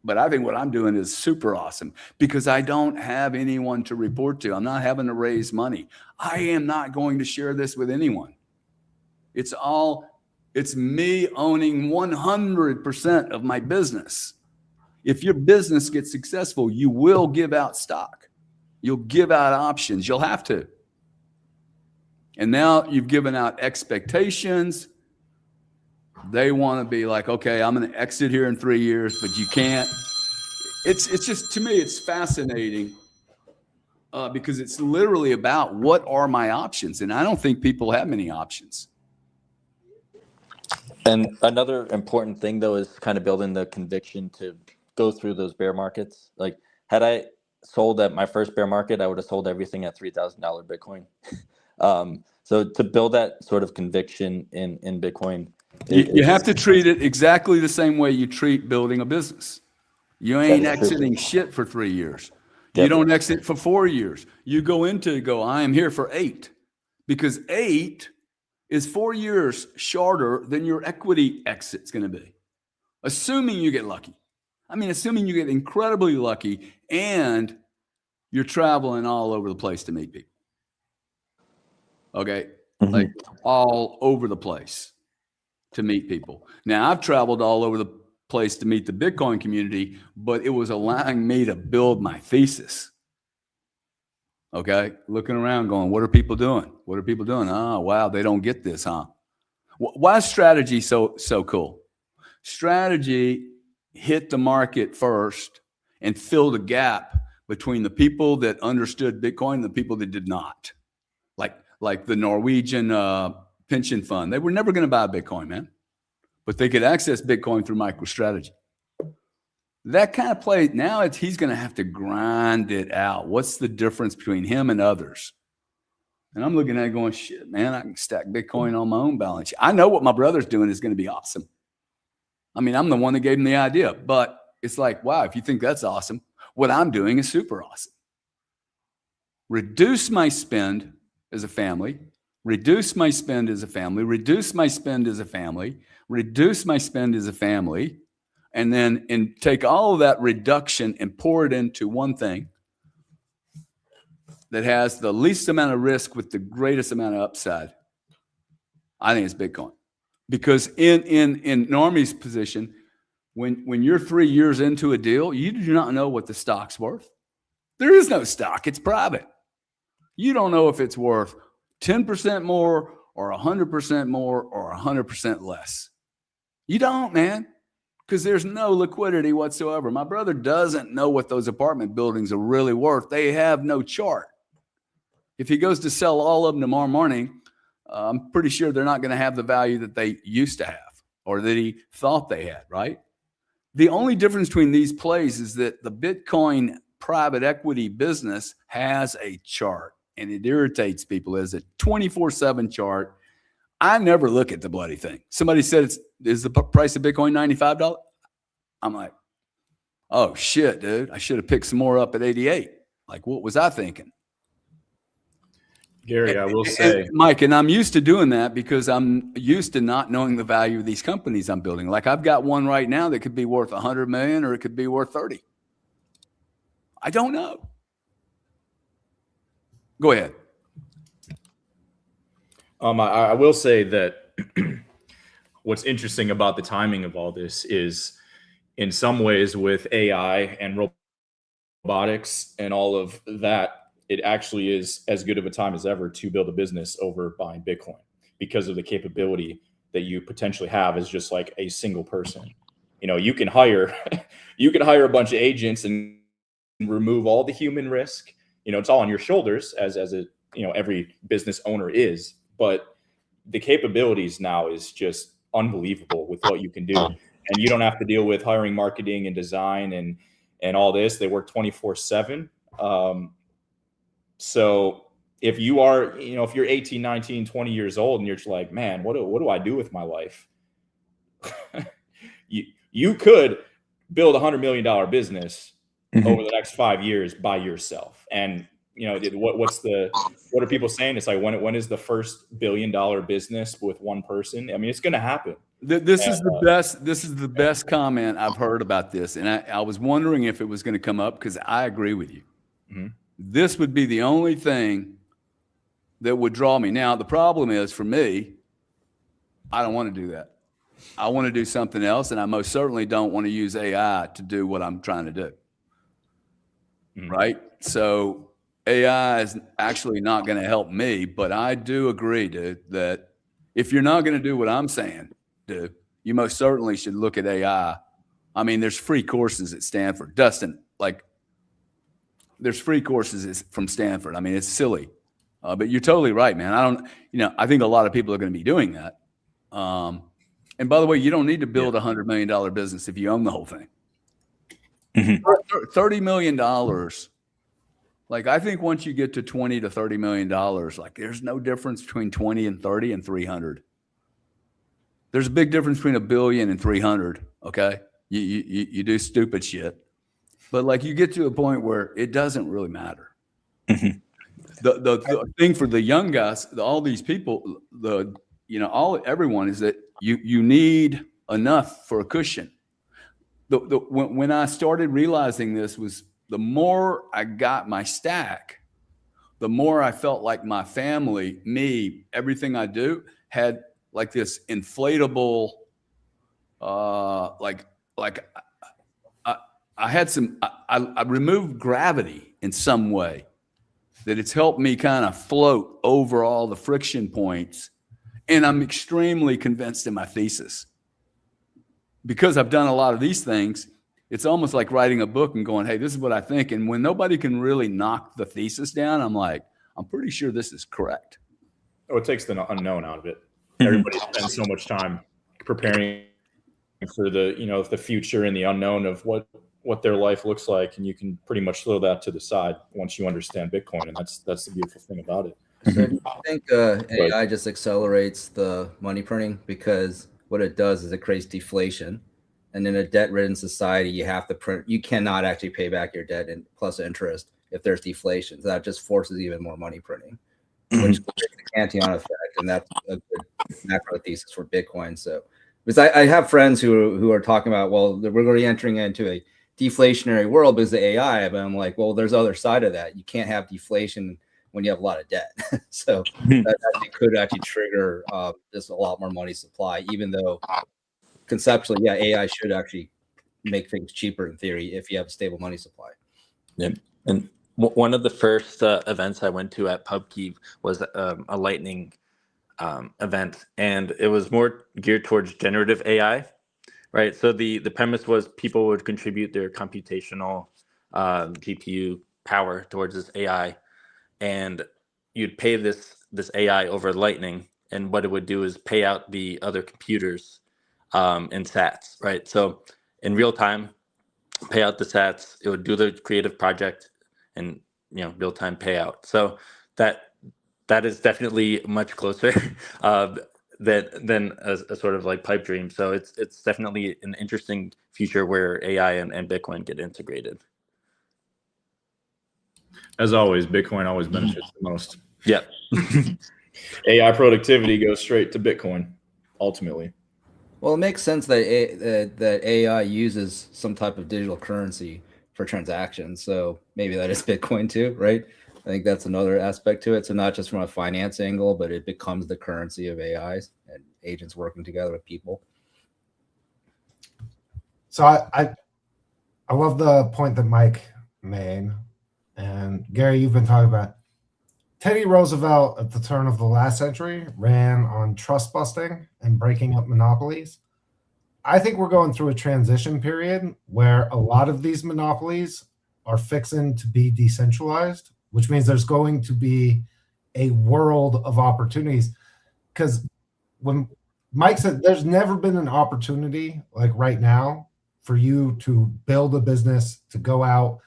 Speaker 2: But I think what I'm doing is super awesome because I don't have anyone to report to. I'm not having to raise money. I am not going to share this with anyone. It's me owning 100% of my business. If your business gets successful, you will give out stock. You'll give out options. You'll have to. And now you've given out expectations. They want to be like, okay, I'm going to exit here in 3 years, but you can't. It's just, to me, it's fascinating because it's literally about what are my options? And I don't think people have many options.
Speaker 7: And another important thing, though, is kind of building the conviction to go through those bear markets. Like, had I sold at my first bear market, I would have sold everything at $3,000 Bitcoin. So to build that sort of conviction in Bitcoin,
Speaker 2: you have to treat it exactly the same way you treat building a business. You ain't exiting shit for 3 years. Yep. You don't exit for 4 years. You go I am here for 8, because 8 is 4 years shorter than your equity exit's going to be. Assuming you get lucky. I mean, assuming you get incredibly lucky and you're traveling all over the place to meet people. Okay. Mm-hmm. Like all over the place to meet people. Now, I've traveled all over the place to meet the Bitcoin community, but it was allowing me to build my thesis. Okay. Looking around going, what are people doing? What are people doing? Oh, wow. They don't get this, huh? Why is strategy so cool? Strategy hit the market first and filled a gap between the people that understood Bitcoin and the people that did not. Like the Norwegian pension fund. They were never going to buy Bitcoin, man, but they could access Bitcoin through MicroStrategy. That kind of play, now he's going to have to grind it out. What's the difference between him and others? And I'm looking at it going, shit, man, I can stack Bitcoin on my own balance sheet. I know what my brother's doing is going to be awesome. I mean, I'm the one that gave him the idea, but it's like, wow, if you think that's awesome, what I'm doing is super awesome. Reduce my spend as a family, reduce my spend as a family, reduce my spend as a family, reduce my spend as a family, and then take all of that reduction and pour it into one thing that has the least amount of risk with the greatest amount of upside. I think it's Bitcoin. Because in Normie's position, when you're 3 years into a deal, you do not know what the stock's worth. There is no stock. It's private. You don't know if it's worth 10% more or 100% more or 100% less. You don't, man, because there's no liquidity whatsoever. My brother doesn't know what those apartment buildings are really worth. They have no chart. If he goes to sell all of them tomorrow morning, I'm pretty sure they're not going to have the value that they used to have or that he thought they had, right? The only difference between these plays is that the Bitcoin private equity business has a chart, and it irritates people. It's a 24/7 chart. I never look at the bloody thing. Somebody said, is the price of Bitcoin $95? I'm like, oh, shit, dude. I should have picked some more up at 88. Like, what was I thinking?
Speaker 6: Gary, I will say,
Speaker 2: Mike, and I'm used to doing that because I'm used to not knowing the value of these companies I'm building. Like I've got one right now that could be worth 100 million or it could be worth 30. I don't know. Go ahead.
Speaker 6: I will say that what's interesting about the timing of all this is in some ways with AI and robotics and all of that, it actually is as good of a time as ever to build a business over buying Bitcoin because of the capability that you potentially have as just like a single person. You know, you can hire a bunch of agents and remove all the human risk. You know, it's all on your shoulders as a, you know, every business owner is, but the capabilities now is just unbelievable with what you can do. And you don't have to deal with hiring marketing and design and all this. They work 24/7. So if you are, you know, if you're 18, 19, 20 years old and you're just like, man, what do I do with my life? you could build $100 million business over the next 5 years by yourself. And, you know, what are people saying? It's like, when is the first $1 billion business with one person? I mean, it's going to happen.
Speaker 2: This is the best comment I've heard about this. And I was wondering if it was going to come up because I agree with you. Mm-hmm. This would be the only thing that would draw me. Now, the problem is for me, I don't want to do that. I want to do something else. And I most certainly don't want to use AI to do what I'm trying to do. Mm-hmm. Right? So AI is actually not going to help me, but I do agree, dude, that if you're not going to do what I'm saying, dude, you most certainly should look at AI. I mean, there's free courses at Stanford. Dustin, like, there's free courses from Stanford. I mean, it's silly, but you're totally right, man. I think a lot of people are going to be doing that. And by the way, you don't need to build $100 million business if you own the whole thing. Mm-hmm. $30 million. Like, I think once you get to $20 to $30 million, like there's no difference between 20 and 30 and 300. There's a big difference between $1 billion and 300. Okay. You do stupid shit. But like you get to a point where it doesn't really matter. Mm-hmm. The thing for the young guys, all these people, everyone is that you need enough for a cushion. When I started realizing this was the more I got my stack, the more I felt like my family, me, everything I do had like this inflatable, I had I removed gravity in some way that it's helped me kind of float over all the friction points. And I'm extremely convinced in my thesis. Because I've done a lot of these things, it's almost like writing a book and going, hey, this is what I think. And when nobody can really knock the thesis down, I'm like, I'm pretty sure this is correct.
Speaker 6: Oh, it takes the unknown out of it. Everybody spends so much time preparing for the future and the unknown of what their life looks like, and you can pretty much throw that to the side once you understand Bitcoin, and that's the beautiful thing about it.
Speaker 5: So I think AI just accelerates the money printing, because what it does is it creates deflation, and in a debt-ridden society, you have to print. You cannot actually pay back your debt and plus interest if there's deflation. So that just forces even more money printing, which is the Cantillon effect, and that's a good macro thesis for Bitcoin. So, because I have friends who are talking about, well, we're going to be entering into a deflationary world because of AI, but I'm like, well, there's the other side of that. You can't have deflation when you have a lot of debt. So that actually could actually trigger just a lot more money supply, even though conceptually, yeah, AI should actually make things cheaper in theory if you have a stable money supply.
Speaker 7: Yeah. And one of the first events I went to at PubKey was a Lightning event, and it was more geared towards generative AI, right? So the premise was people would contribute their computational GPU power towards this AI, and you'd pay this AI over Lightning, and what it would do is pay out the other computers in sats, right? So in real time, pay out the sats. It would do the creative project, and real time payout. So that is definitely much closer than a sort of like pipe dream. So it's definitely an interesting future where AI and Bitcoin get integrated.
Speaker 6: As always, Bitcoin always benefits the most.
Speaker 7: Yeah.
Speaker 6: AI productivity goes straight to Bitcoin, ultimately.
Speaker 5: Well, it makes sense that that AI uses some type of digital currency for transactions. So maybe that is Bitcoin too, right? I think that's another aspect to it. So not just from a finance angle, but it becomes the currency of AIs and agents working together with people.
Speaker 3: So I love the point that Mike made, and Gary, you've been talking about. Teddy Roosevelt at the turn of the last century ran on trust busting and breaking up monopolies. I think we're going through a transition period where a lot of these monopolies are fixing to be decentralized, which means there's going to be a world of opportunities. Because when Mike said there's never been an opportunity like right now for you to build a business, to go out,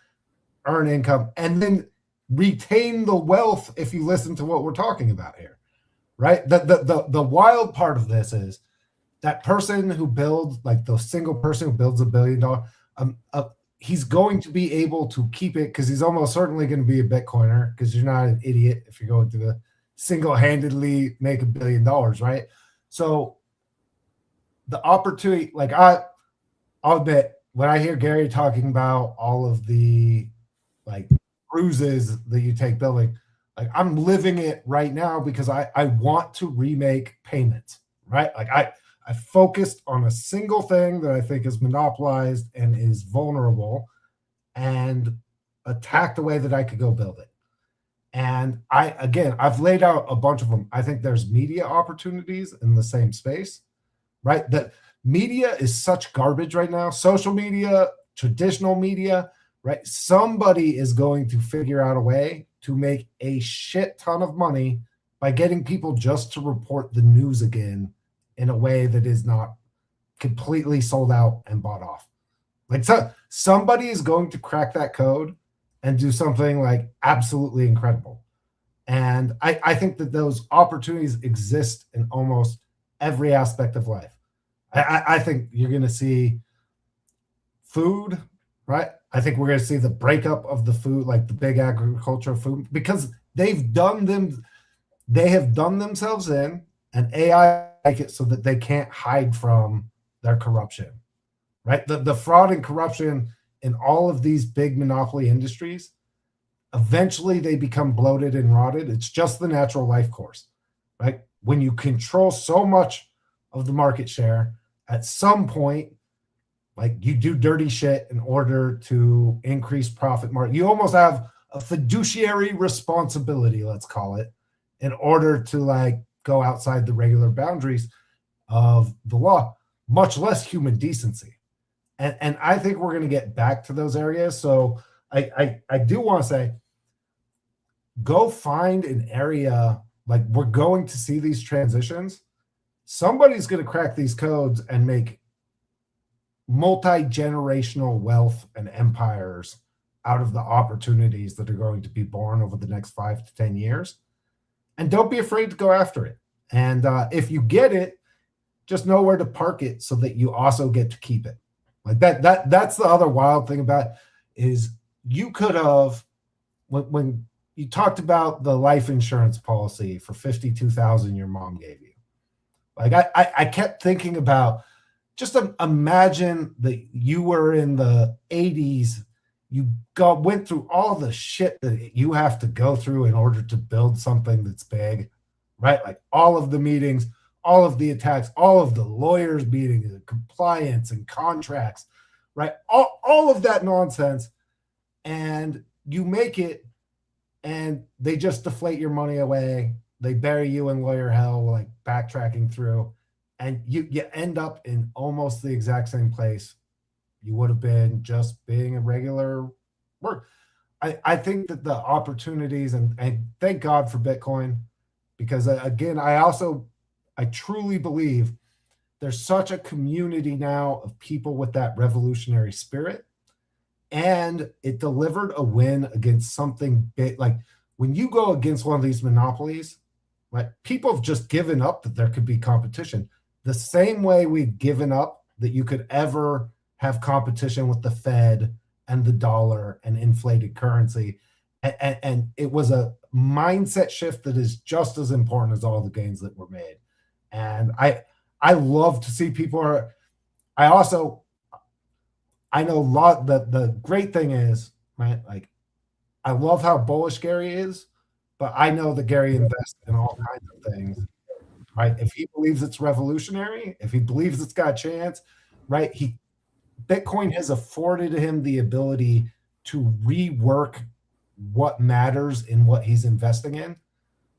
Speaker 3: earn income, and then retain the wealth if you listen to what we're talking about here, right? The wild part of this is that person who builds, like the single person who builds $1 billion, he's going to be able to keep it because he's almost certainly going to be a Bitcoiner, because you're not an idiot if you're going to single-handedly make $1 billion, right? So the opportunity, like I'll admit, when I hear Gary talking about all of the like cruises that you take building, like I'm living it right now because I want to remake payments, right? Like I focused on a single thing that I think is monopolized and is vulnerable, and attacked the way that I could go build it. And I've laid out a bunch of them. I think there's media opportunities in the same space, right? That media is such garbage right now. Social media, traditional media, right? Somebody is going to figure out a way to make a shit ton of money by getting people just to report the news again in a way that is not completely sold out and bought off. Like somebody is going to crack that code and do something like absolutely incredible. And I think that those opportunities exist in almost every aspect of life. I think you're going to see food, right? I think we're going to see the breakup of the food, like the big agriculture of food, because they have done themselves in, and AI like it so that they can't hide from their corruption, right? The fraud and corruption in all of these big monopoly industries, eventually they become bloated and rotted. It's just the natural life course, right? When you control so much of the market share, at some point, like you do dirty shit in order to increase profit margin. You almost have a fiduciary responsibility, let's call it, in order to like go outside the regular boundaries of the law, much less human decency. And I think we're going to get back to those areas. So I do want to say, go find an area, like we're going to see these transitions. Somebody's going to crack these codes and make multi-generational wealth and empires out of the opportunities that are going to be born over the next 5 to 10 years. And don't be afraid to go after it. And if you get it, just know where to park it so that you also get to keep it. Like that's the other wild thing about it, is you could have, when you talked about the life insurance policy for $52,000 your mom gave you. Like I kept thinking about, just imagine that you were in the 80s, you went through all the shit that you have to go through in order to build something that's big, right? Like all of the meetings, all of the attacks, all of the lawyers meetings and compliance and contracts, right? All of that nonsense. And you make it and they just deflate your money away. They bury you in lawyer hell, like backtracking through, and you end up in almost the exact same place you would have been just being a regular work. I think that the opportunities, and thank God for Bitcoin, because again, I truly believe there's such a community now of people with that revolutionary spirit, and it delivered a win against something big. Like when you go against one of these monopolies, right? People have just given up that there could be competition. The same way we've given up that you could ever have competition with the Fed and the dollar and inflated currency. And it was a mindset shift that is just as important as all the gains that were made. And I love to see people I know a lot, the great thing is, right? Like I love how bullish Gary is, but I know that Gary invests in all kinds of things, right? If he believes it's revolutionary, if he believes it's got a chance, right? Bitcoin has afforded him the ability to rework what matters in what he's investing in,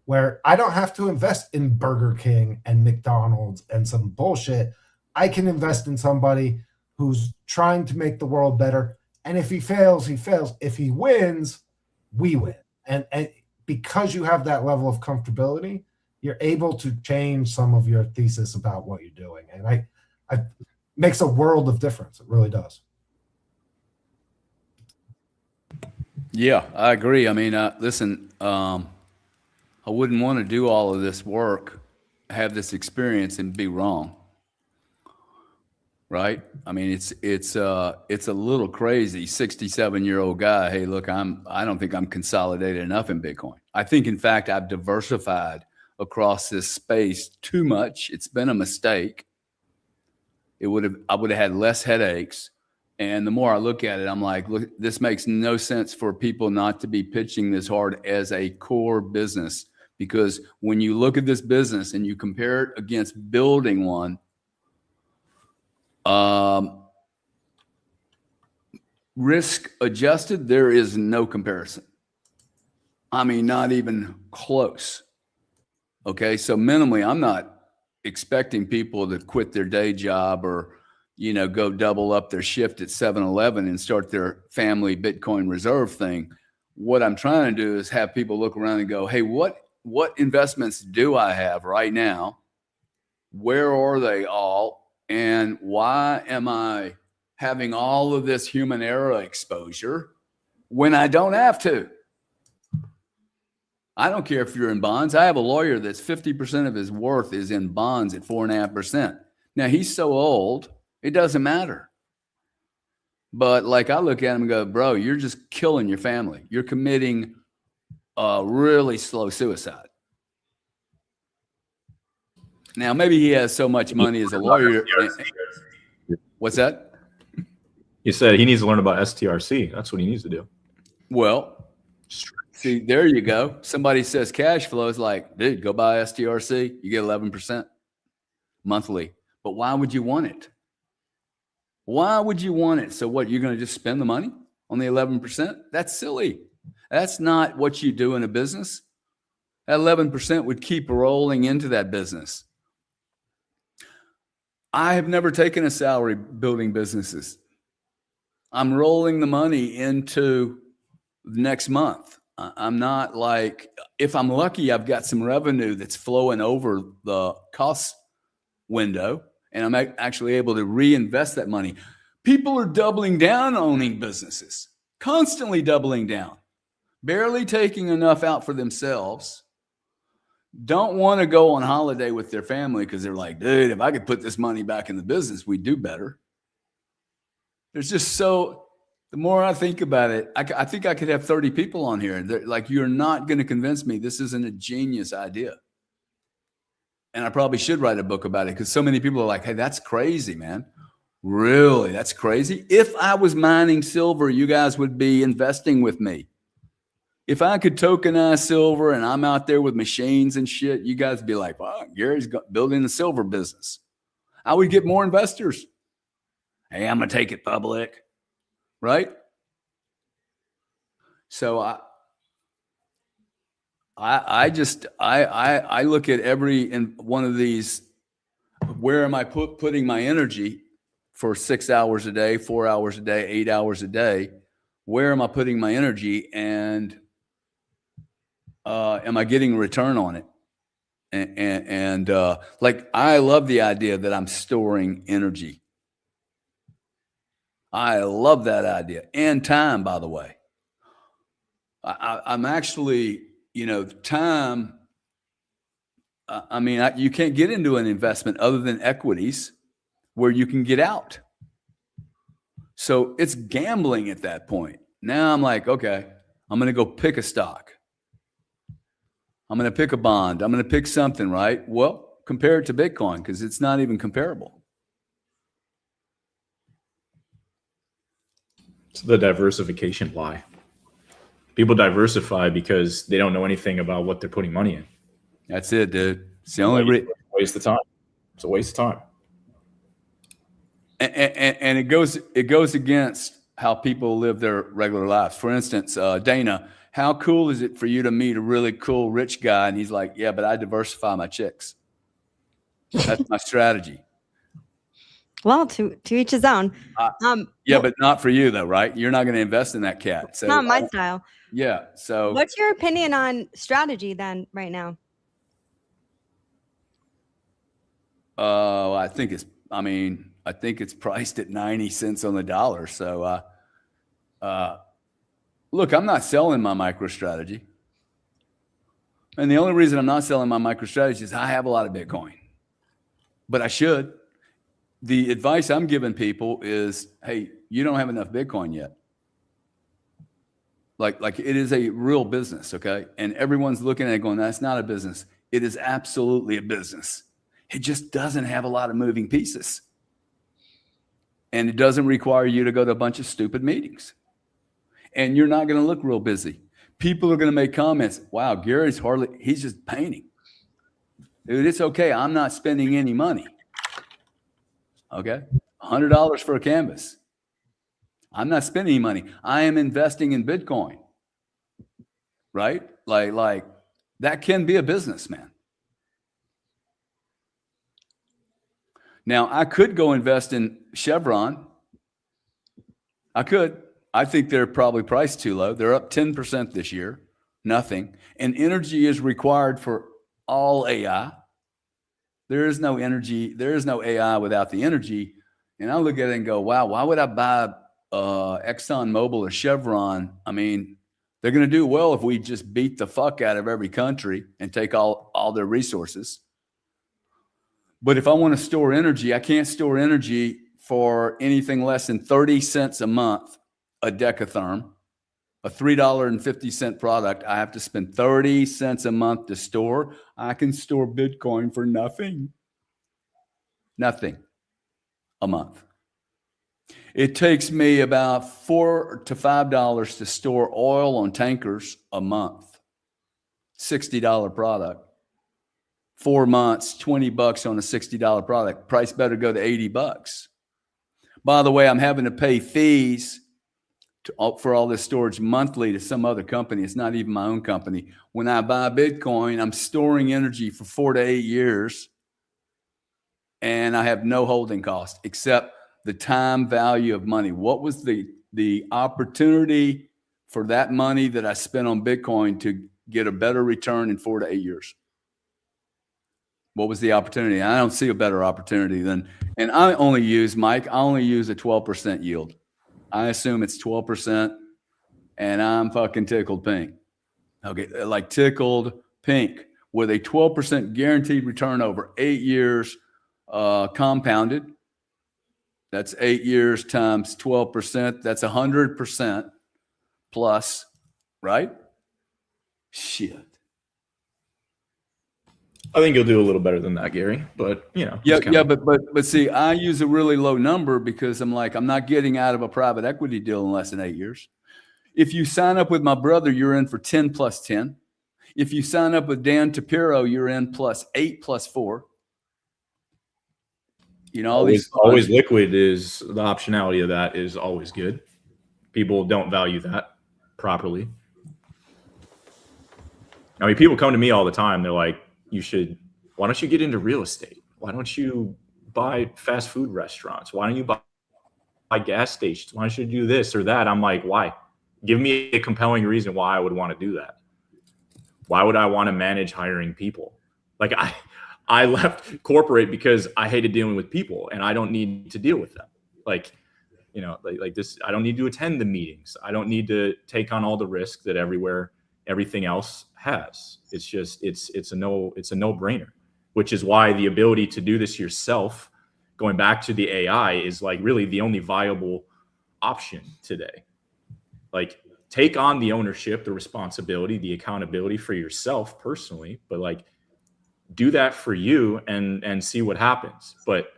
Speaker 3: where I don't have to invest in Burger King and McDonald's and some bullshit. I can invest in somebody who's trying to make the world better. And if he fails, he fails. If he wins, we win. And because you have that level of comfortability, you're able to change some of your thesis about what you're doing. And I makes a world of difference. It really does.
Speaker 2: Yeah, I agree. I mean, listen, I wouldn't want to do all of this work, have this experience, and be wrong. Right? I mean, it's a little crazy. 67-year-old guy. Hey, look, I don't think I'm consolidated enough in Bitcoin. I think, in fact, I've diversified across this space too much. It's been a mistake. I would have had less headaches. And the more I look at it, I'm like, look, this makes no sense for people not to be pitching this hard as a core business. Because when you look at this business and you compare it against building one, risk adjusted, there is no comparison. I mean, not even close. Okay. So minimally, I'm not expecting people to quit their day job or, go double up their shift at 7-Eleven and start their family Bitcoin reserve thing. What I'm trying to do is have people look around and go, hey, what investments do I have right now? Where are they all? And why am I having all of this human error exposure when I don't have to? I don't care if you're in bonds. I have a lawyer that's 50% of his worth is in bonds at 4.5%. Now he's so old, it doesn't matter. But like I look at him and go, bro, you're just killing your family. You're committing a really slow suicide. Now, maybe he has so much money as a lawyer. What's that?
Speaker 6: You said he needs to learn about STRC. That's what he needs to do.
Speaker 2: Well, see, there you go. Somebody says cash flow is like, dude, go buy STRC. You get 11% monthly. But why would you want it? Why would you want it? So what, you're going to just spend the money on the 11%? That's silly. That's not what you do in a business. That 11% would keep rolling into that business. I have never taken a salary building businesses. I'm rolling the money into next month. I'm not like, if I'm lucky, I've got some revenue that's flowing over the cost window, and I'm actually able to reinvest that money. People are doubling down owning businesses, constantly doubling down, barely taking enough out for themselves. Don't want to go on holiday with their family because they're like, dude, if I could put this money back in the business, we'd do better. There's just the more I think about it, I think I could have 30 people on here. They're like, you're not going to convince me this isn't a genius idea. And I probably should write a book about it because so many people are like, hey, that's crazy, man. Really? That's crazy. If I was mining silver, you guys would be investing with me. If I could tokenize silver and I'm out there with machines and shit, you guys would be like, wow, Gary's building the silver business. I would get more investors. Hey, I'm going to take it public. Right? So I look at every one of these, where am I putting my energy for 6 hours a day, 4 hours a day, 8 hours a day? Where am I putting my energy, and am I getting a return on it? And like, I love the idea that I'm storing energy. I love that idea, and time, by the way. I'm actually, time. I mean, you can't get into an investment other than equities where you can get out. So it's gambling at that point. Now I'm like, okay, I'm going to go pick a stock. I'm going to pick a bond. I'm going to pick something, right? Well, compare it to Bitcoin because it's not even comparable.
Speaker 6: It's the diversification lie. People diversify because they don't know anything about what they're putting money in.
Speaker 2: That's it, dude. It's the only
Speaker 6: waste of time. It's a waste of time.
Speaker 2: And it goes against how people live their regular lives. For instance, Dana, how cool is it for you to meet a really cool rich guy? And he's like, yeah, but I diversify my chicks. That's my strategy.
Speaker 1: Well, to each his own.
Speaker 2: Yeah, but not for you though, right? You're not going to invest in that cat. So
Speaker 1: not my style.
Speaker 2: Yeah. So
Speaker 1: what's your opinion on strategy then right now?
Speaker 2: I think it's priced at 90 cents on the dollar. So look, I'm not selling my MicroStrategy. And the only reason I'm not selling my MicroStrategy is I have a lot of Bitcoin. But I should. The advice I'm giving people is, hey, you don't have enough Bitcoin yet. Like it is a real business, okay? And everyone's looking at it going, that's not a business. It is absolutely a business. It just doesn't have a lot of moving pieces. And it doesn't require you to go to a bunch of stupid meetings. And you're not going to look real busy. People are going to make comments, wow, he's just painting. Dude, it's okay. I'm not spending any money. Okay? $100 for a canvas. I'm not spending any money. I am investing in Bitcoin. Right? Like that can be a business, man. Now, I could go invest in Chevron. I could. I think they're probably priced too low. They're up 10% this year. Nothing. And energy is required for all AI. There is no energy. There is no AI without the energy. And I look at it and go, wow, why would I buy ExxonMobil or Chevron? I mean, they're going to do well if we just beat the fuck out of every country and take all their resources. But if I want to store energy, I can't store energy for anything less than 30 cents a month, a decatherm, a $3.50 product. I have to spend 30 cents a month to store. I can store Bitcoin for nothing a month. It takes me about $4 to $5 to store oil on tankers a month, $60 product. 4 months, $20 on a $60 product. Price better go to $80. By the way, I'm having to pay fees for all this storage monthly to some other company. It's not even my own company. When I buy Bitcoin, I'm storing energy for 4 to 8 years, and I have no holding cost except the time value of money. What was the opportunity for that money that I spent on Bitcoin to get a better return in 4 to 8 years? What was the opportunity? I don't see a better opportunity than, and I only use a 12% yield. I assume it's 12%, and I'm fucking tickled pink. Okay, like tickled pink with a 12% guaranteed return over 8 years, compounded. That's 8 years times 12%. That's 100% plus, right? Shit.
Speaker 6: I think you'll do a little better than that, Gary. But
Speaker 2: but see, I use a really low number because I'm not getting out of a private equity deal in less than 8 years. If you sign up with my brother, you're in for 10 plus 10. If you sign up with Dan Tapiro, you're in plus 8 plus 4. You know,
Speaker 6: always liquid is the optionality of that is always good. People don't value that properly. I mean, people come to me all the time. They're like, why don't you get into real estate? Why don't you buy fast food restaurants? Why don't you buy gas stations? Why don't you do this or that? I'm like, why? Give me a compelling reason why I would want to do that. Why would I want to manage hiring people? Like I left corporate because I hated dealing with people and I don't need to deal with them. Like this, I don't need to attend the meetings. I don't need to take on all the risk that everything else has. It's just, it's a no-brainer, which is why the ability to do this yourself, going back to the AI, is like really the only viable option today. Like, take on the ownership, the responsibility, the accountability for yourself personally, but like do that for you and see what happens. But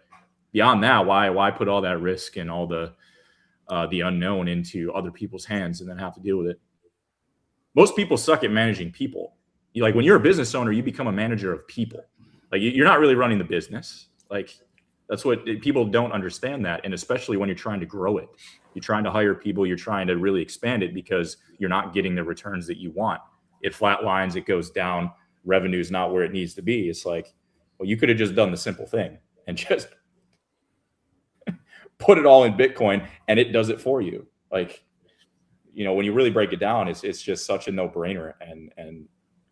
Speaker 6: beyond that, why put all that risk and all the unknown into other people's hands and then have to deal with it? Most people suck at managing people. Like when you're a business owner, you become a manager of people. Like you're not really running the business. Like that's what people don't understand that. And especially when you're trying to grow it, you're trying to hire people, you're trying to really expand it because you're not getting the returns that you want. It flatlines, it goes down, revenue is not where it needs to be. It's like, well, you could have just done the simple thing and just put it all in Bitcoin and it does it for you. Like, when you really break it down, it's just such a no-brainer, and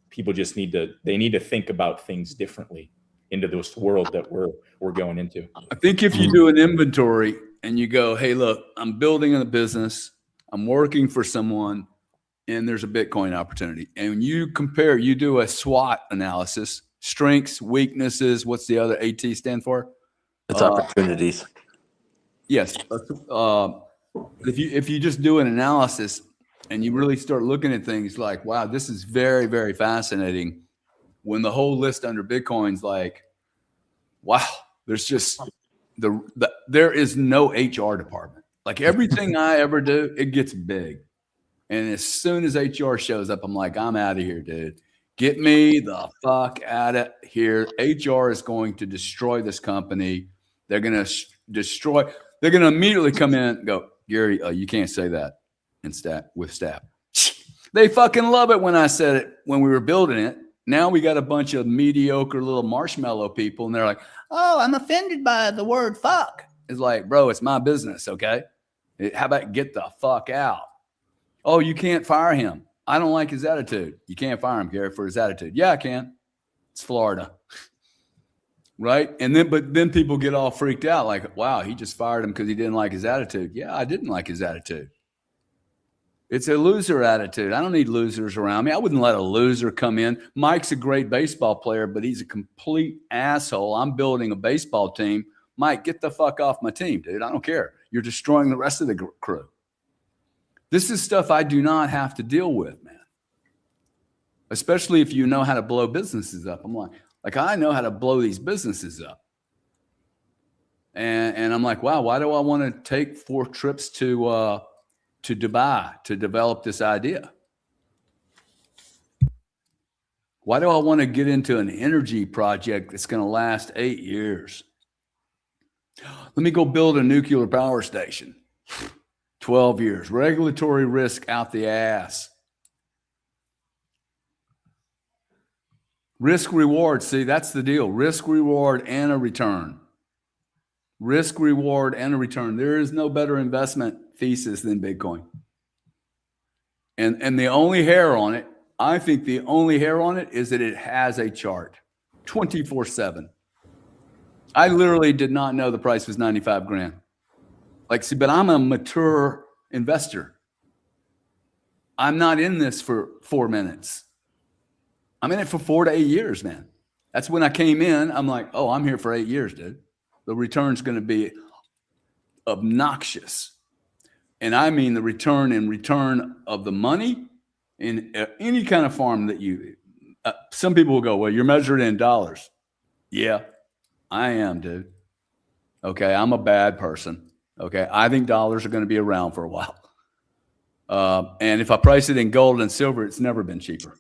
Speaker 6: people just need to think about things differently into this world that we're going into.
Speaker 2: I think if you do an inventory and you go, hey, look, I'm building a business, I'm working for someone, and there's a Bitcoin opportunity, and you do a SWOT analysis, strengths, weaknesses. What's the other AT stand for?
Speaker 7: It's opportunities.
Speaker 2: Yes. If you just do an analysis and you really start looking at things like, wow, this is very, very fascinating. When the whole list under Bitcoin's like, wow, there's just there is no HR department. Like everything I ever do, it gets big. And as soon as HR shows up, I'm like, I'm out of here, dude. Get me the fuck out of here. HR is going to destroy this company. They're going to immediately come in and go, Gary, you can't say that with staff. They fucking love it when I said it when we were building it. Now we got a bunch of mediocre little marshmallow people, and they're like, oh, I'm offended by the word fuck. It's like, bro, it's my business, okay? How about get the fuck out? Oh, you can't fire him. I don't like his attitude. You can't fire him, Gary, for his attitude. Yeah, I can. It's Florida. Right? But then people get all freaked out like, wow, he just fired him because he didn't like his attitude. Yeah, I didn't like his attitude. It's a loser attitude. I don't need losers around me. I wouldn't let a loser come in. Mike's a great baseball player, but he's a complete asshole. I'm building a baseball team. Mike, get the fuck off my team, dude. I don't care. You're destroying the rest of the crew. This is stuff I do not have to deal with, man. Especially if you know how to blow businesses up. I'm like I know how to blow these businesses up. And I'm like, wow, why do I want to take 4 trips to Dubai to develop this idea? Why do I want to get into an energy project that's going to last 8 years? Let me go build a nuclear power station. 12 years. Regulatory risk out the ass. Risk reward. See, that's the deal. Risk reward and a return. Risk reward and a return. There is no better investment thesis than Bitcoin. And the only hair on it, I think the only hair on it is that it has a chart 24/7. I literally did not know the price was 95 grand. Like, see, but I'm a mature investor. I'm not in this for 4 minutes. I'm in it for 4 to 8 years, man. That's when I came in. I'm like, oh, I'm here for 8 years, dude. The return's going to be obnoxious. And I mean the return of the money in any kind of farm that you, some people will go, well, you're measured in dollars. Yeah, I am, dude. Okay, I'm a bad person. Okay, I think dollars are going to be around for a while. And if I price it in gold and silver, it's never been cheaper.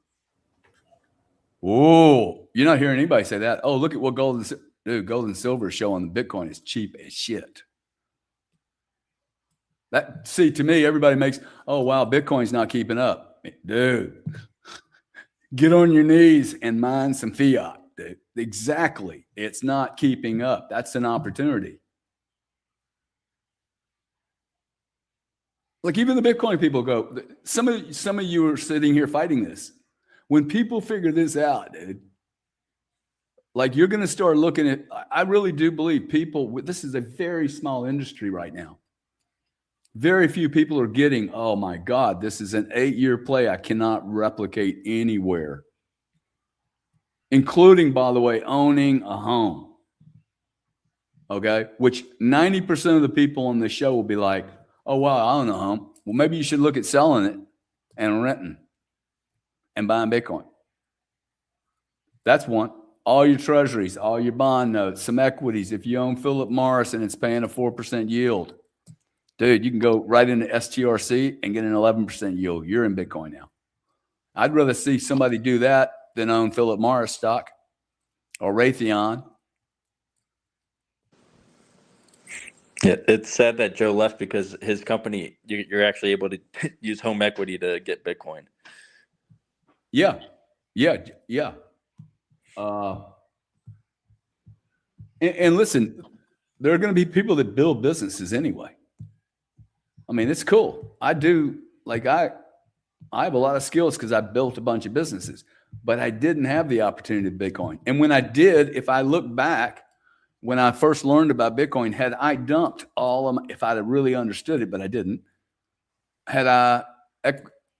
Speaker 2: Whoa, you're not hearing anybody say that. Oh, look at what gold and silver is showing. The Bitcoin is cheap as shit. That, see, to me, everybody makes, oh, wow, Bitcoin's not keeping up. Dude, get on your knees and mine some fiat. Dude. Exactly. It's not keeping up. That's an opportunity. Like even the Bitcoin people go, some of you are sitting here fighting this. When people figure this out, dude, like you're going to start looking at, I really do believe people, this is a very small industry right now. Very few people are getting, oh my God, this is an 8-year play I cannot replicate anywhere. Including, by the way, owning a home. Okay? Which 90% of the people on the show will be like, oh, wow, I own a home. Well, maybe you should look at selling it and renting and buying Bitcoin. That's one. All your treasuries, all your bond notes, some equities. If you own Philip Morris and it's paying a 4% yield, dude, you can go right into STRC and get an 11% yield. You're in Bitcoin now. I'd rather see somebody do that than own Philip Morris stock or Raytheon.
Speaker 7: Yeah, it's sad that Joe left because his company, you're actually able to use home equity to get Bitcoin.
Speaker 2: Yeah. And listen, there are going to be people that build businesses anyway. I mean, it's cool. I do, like I have a lot of skills because I built a bunch of businesses, but I didn't have the opportunity of Bitcoin. And when I did, if I look back, when I first learned about Bitcoin, had I dumped all of my, if I'd have really understood it, but I didn't, had I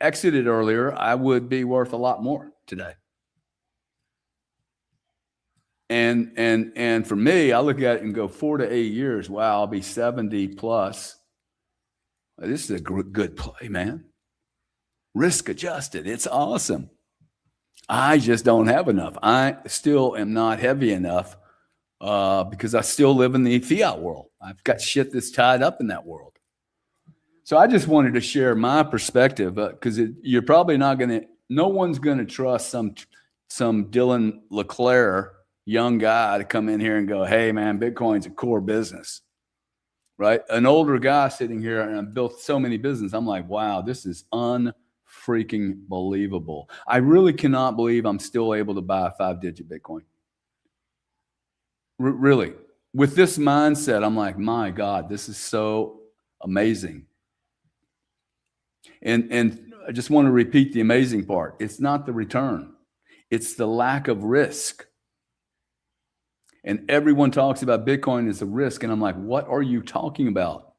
Speaker 2: exited earlier, I would be worth a lot more today. And for me, I look at it and go 4 to 8 years. Wow, I'll be 70 plus. This is a good play, man. Risk adjusted. It's awesome. I just don't have enough. I still am not heavy enough because I still live in the fiat world. I've got shit that's tied up in that world. So I just wanted to share my perspective because you're probably not going to, no one's going to trust some Dylan LeClaire young guy to come in here and go, hey man, Bitcoin's a core business, right? An older guy sitting here and I've built so many businesses. I'm like, wow, this is unfreaking believable. I really cannot believe I'm still able to buy a 5-digit Bitcoin. Really, with this mindset, I'm like, my God, this is so amazing. And I just want to repeat the amazing part. It's not the return. It's the lack of risk. And everyone talks about Bitcoin as a risk. And I'm like, what are you talking about?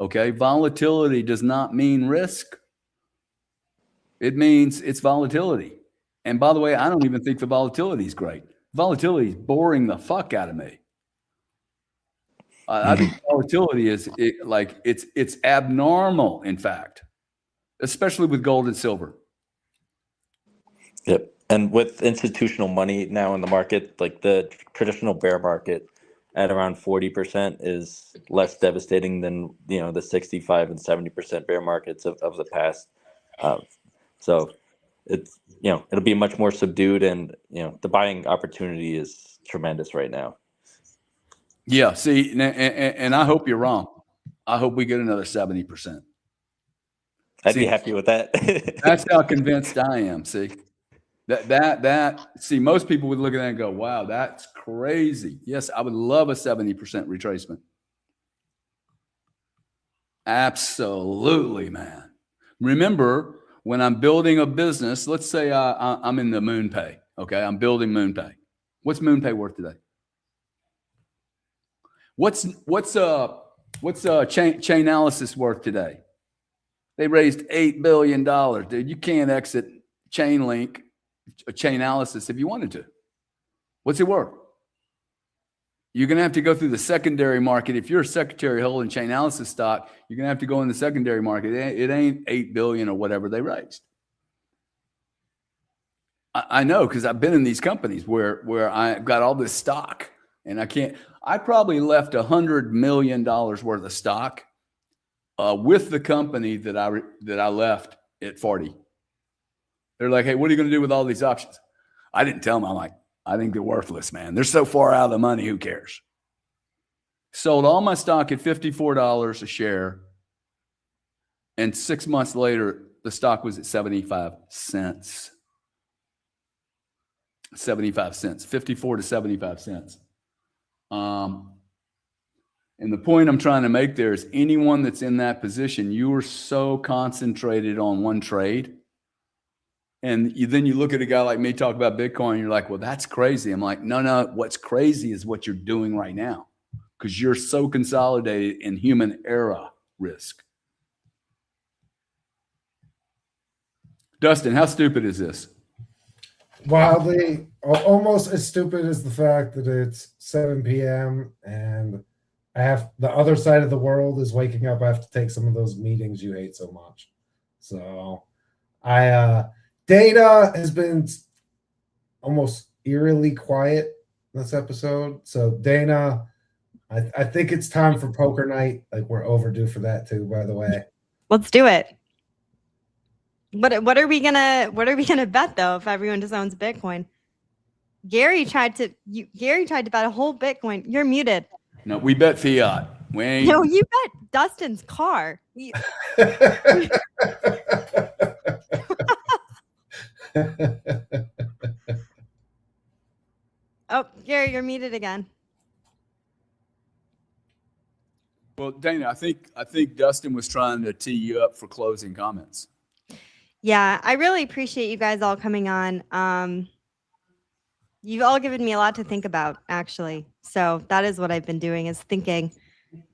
Speaker 2: Okay. Volatility does not mean risk. It means it's volatility. And by the way, I don't even think the volatility is great. Volatility is boring the fuck out of me. I think volatility is it's abnormal, in fact, especially with gold and silver.
Speaker 7: Yep. And with institutional money now in the market, like the traditional bear market at around 40% is less devastating than, the 65 and 70% bear markets of the past. So it's, it'll be much more subdued and, the buying opportunity is tremendous right now.
Speaker 2: Yeah. See, and I hope you're wrong. I hope we get another 70%.
Speaker 7: I'd
Speaker 2: See,
Speaker 7: be happy with that.
Speaker 2: That's how convinced I am. See, see, most people would look at that and go, wow, that's crazy. Yes, I would love a 70% retracement. Absolutely, man. Remember, when I'm building a business, let's say I'm in the MoonPay. Okay, I'm building MoonPay. What's MoonPay worth today? What's Chainalysis worth today? They raised $8 billion, dude. You can't exit Chainalysis if you wanted to. What's it worth? You're going to have to go through the secondary market. If you're a secretary holding Chainalysis stock, you're going to have to go in the secondary market. It ain't 8 billion or whatever they raised. I know, because I've been in these companies where I got all this stock and I probably left $100 million worth of stock with the company that I left at 40. They're like, hey, what are you going to do with all these options? I didn't tell them. I'm like, I think they're worthless, man. They're so far out of the money. Who cares? Sold all my stock at $54 a share. And 6 months later, the stock was at 75 cents. 75 cents, 54 to 75 cents. And the point I'm trying to make there is anyone that's in that position, you are so concentrated on one trade. And then you look at a guy like me talk about Bitcoin, you're like, well, that's crazy. I'm like, no, what's crazy is what you're doing right now, because you're so consolidated in human error risk. Dustin, how stupid is this?
Speaker 3: Wildly, almost as stupid as the fact that it's 7 p.m. and the other side of the world is waking up. I have to take some of those meetings you hate so much. So Dana has been almost eerily quiet this episode. So Dana, I think it's time for poker night. Like, we're overdue for that too, by the way.
Speaker 1: Let's do it. What are we gonna bet though if everyone just owns Bitcoin? Gary tried to bet a whole Bitcoin. You're muted.
Speaker 2: No, we bet fiat. We ain't.
Speaker 1: No, you bet Dustin's car. Oh, Gary, you're muted again.
Speaker 2: Well, Dana, I think Dustin was trying to tee you up for closing comments.
Speaker 1: Yeah, I really appreciate you guys all coming on. You've all given me a lot to think about, actually. So that is what I've been doing, is thinking.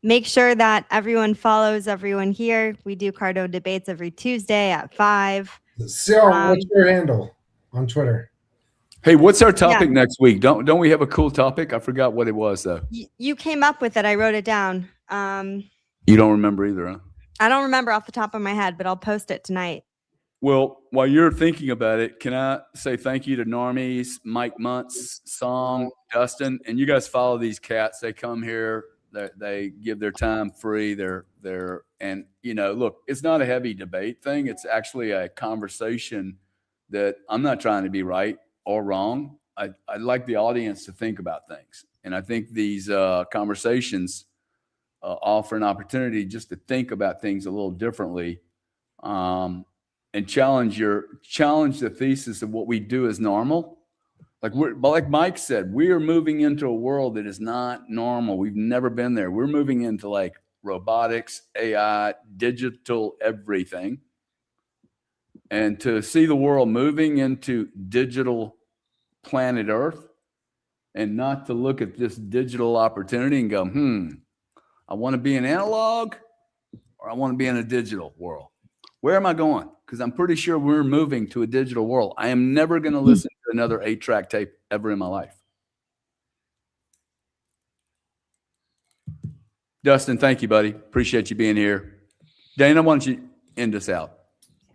Speaker 1: Make sure that everyone follows everyone here. We do Cardone debates every Tuesday at 5.
Speaker 3: So, what's your handle on Twitter?
Speaker 2: Hey, what's our topic next week? Don't we have a cool topic? I forgot what it was though.
Speaker 1: You came up with it. I wrote it down.
Speaker 2: You don't remember either, huh?
Speaker 1: I don't remember off the top of my head, but I'll post it tonight.
Speaker 2: Well, while you're thinking about it, can I say thank you to Normies, Mike Muntz, Song, Dustin, and you guys follow these cats. They come here, they give their time free. And look, it's not a heavy debate thing. It's actually a conversation that I'm not trying to be right or wrong. I'd like the audience to think about things. And I think these conversations offer an opportunity just to think about things a little differently. And challenge the thesis of what we do as normal. Like Mike said, we are moving into a world that is not normal. We've never been there. We're moving into like robotics, AI, digital everything. And to see the world moving into digital planet Earth, and not to look at this digital opportunity and go, I want to be an analog or I want to be in a digital world. Where am I going? Because I'm pretty sure we're moving to a digital world. I am never going to listen to another 8-track tape ever in my life. Dustin, thank you, buddy. Appreciate you being here. Dana, why don't you end us out?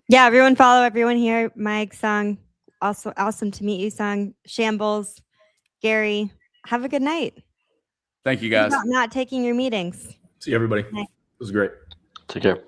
Speaker 1: Yeah, everyone follow everyone here. Mike, Sung, also awesome to meet you, Sung. Shambles, Gary, have a good night.
Speaker 2: Thank you, guys.
Speaker 1: Not taking your meetings.
Speaker 6: See everybody. It was great.
Speaker 7: Take care.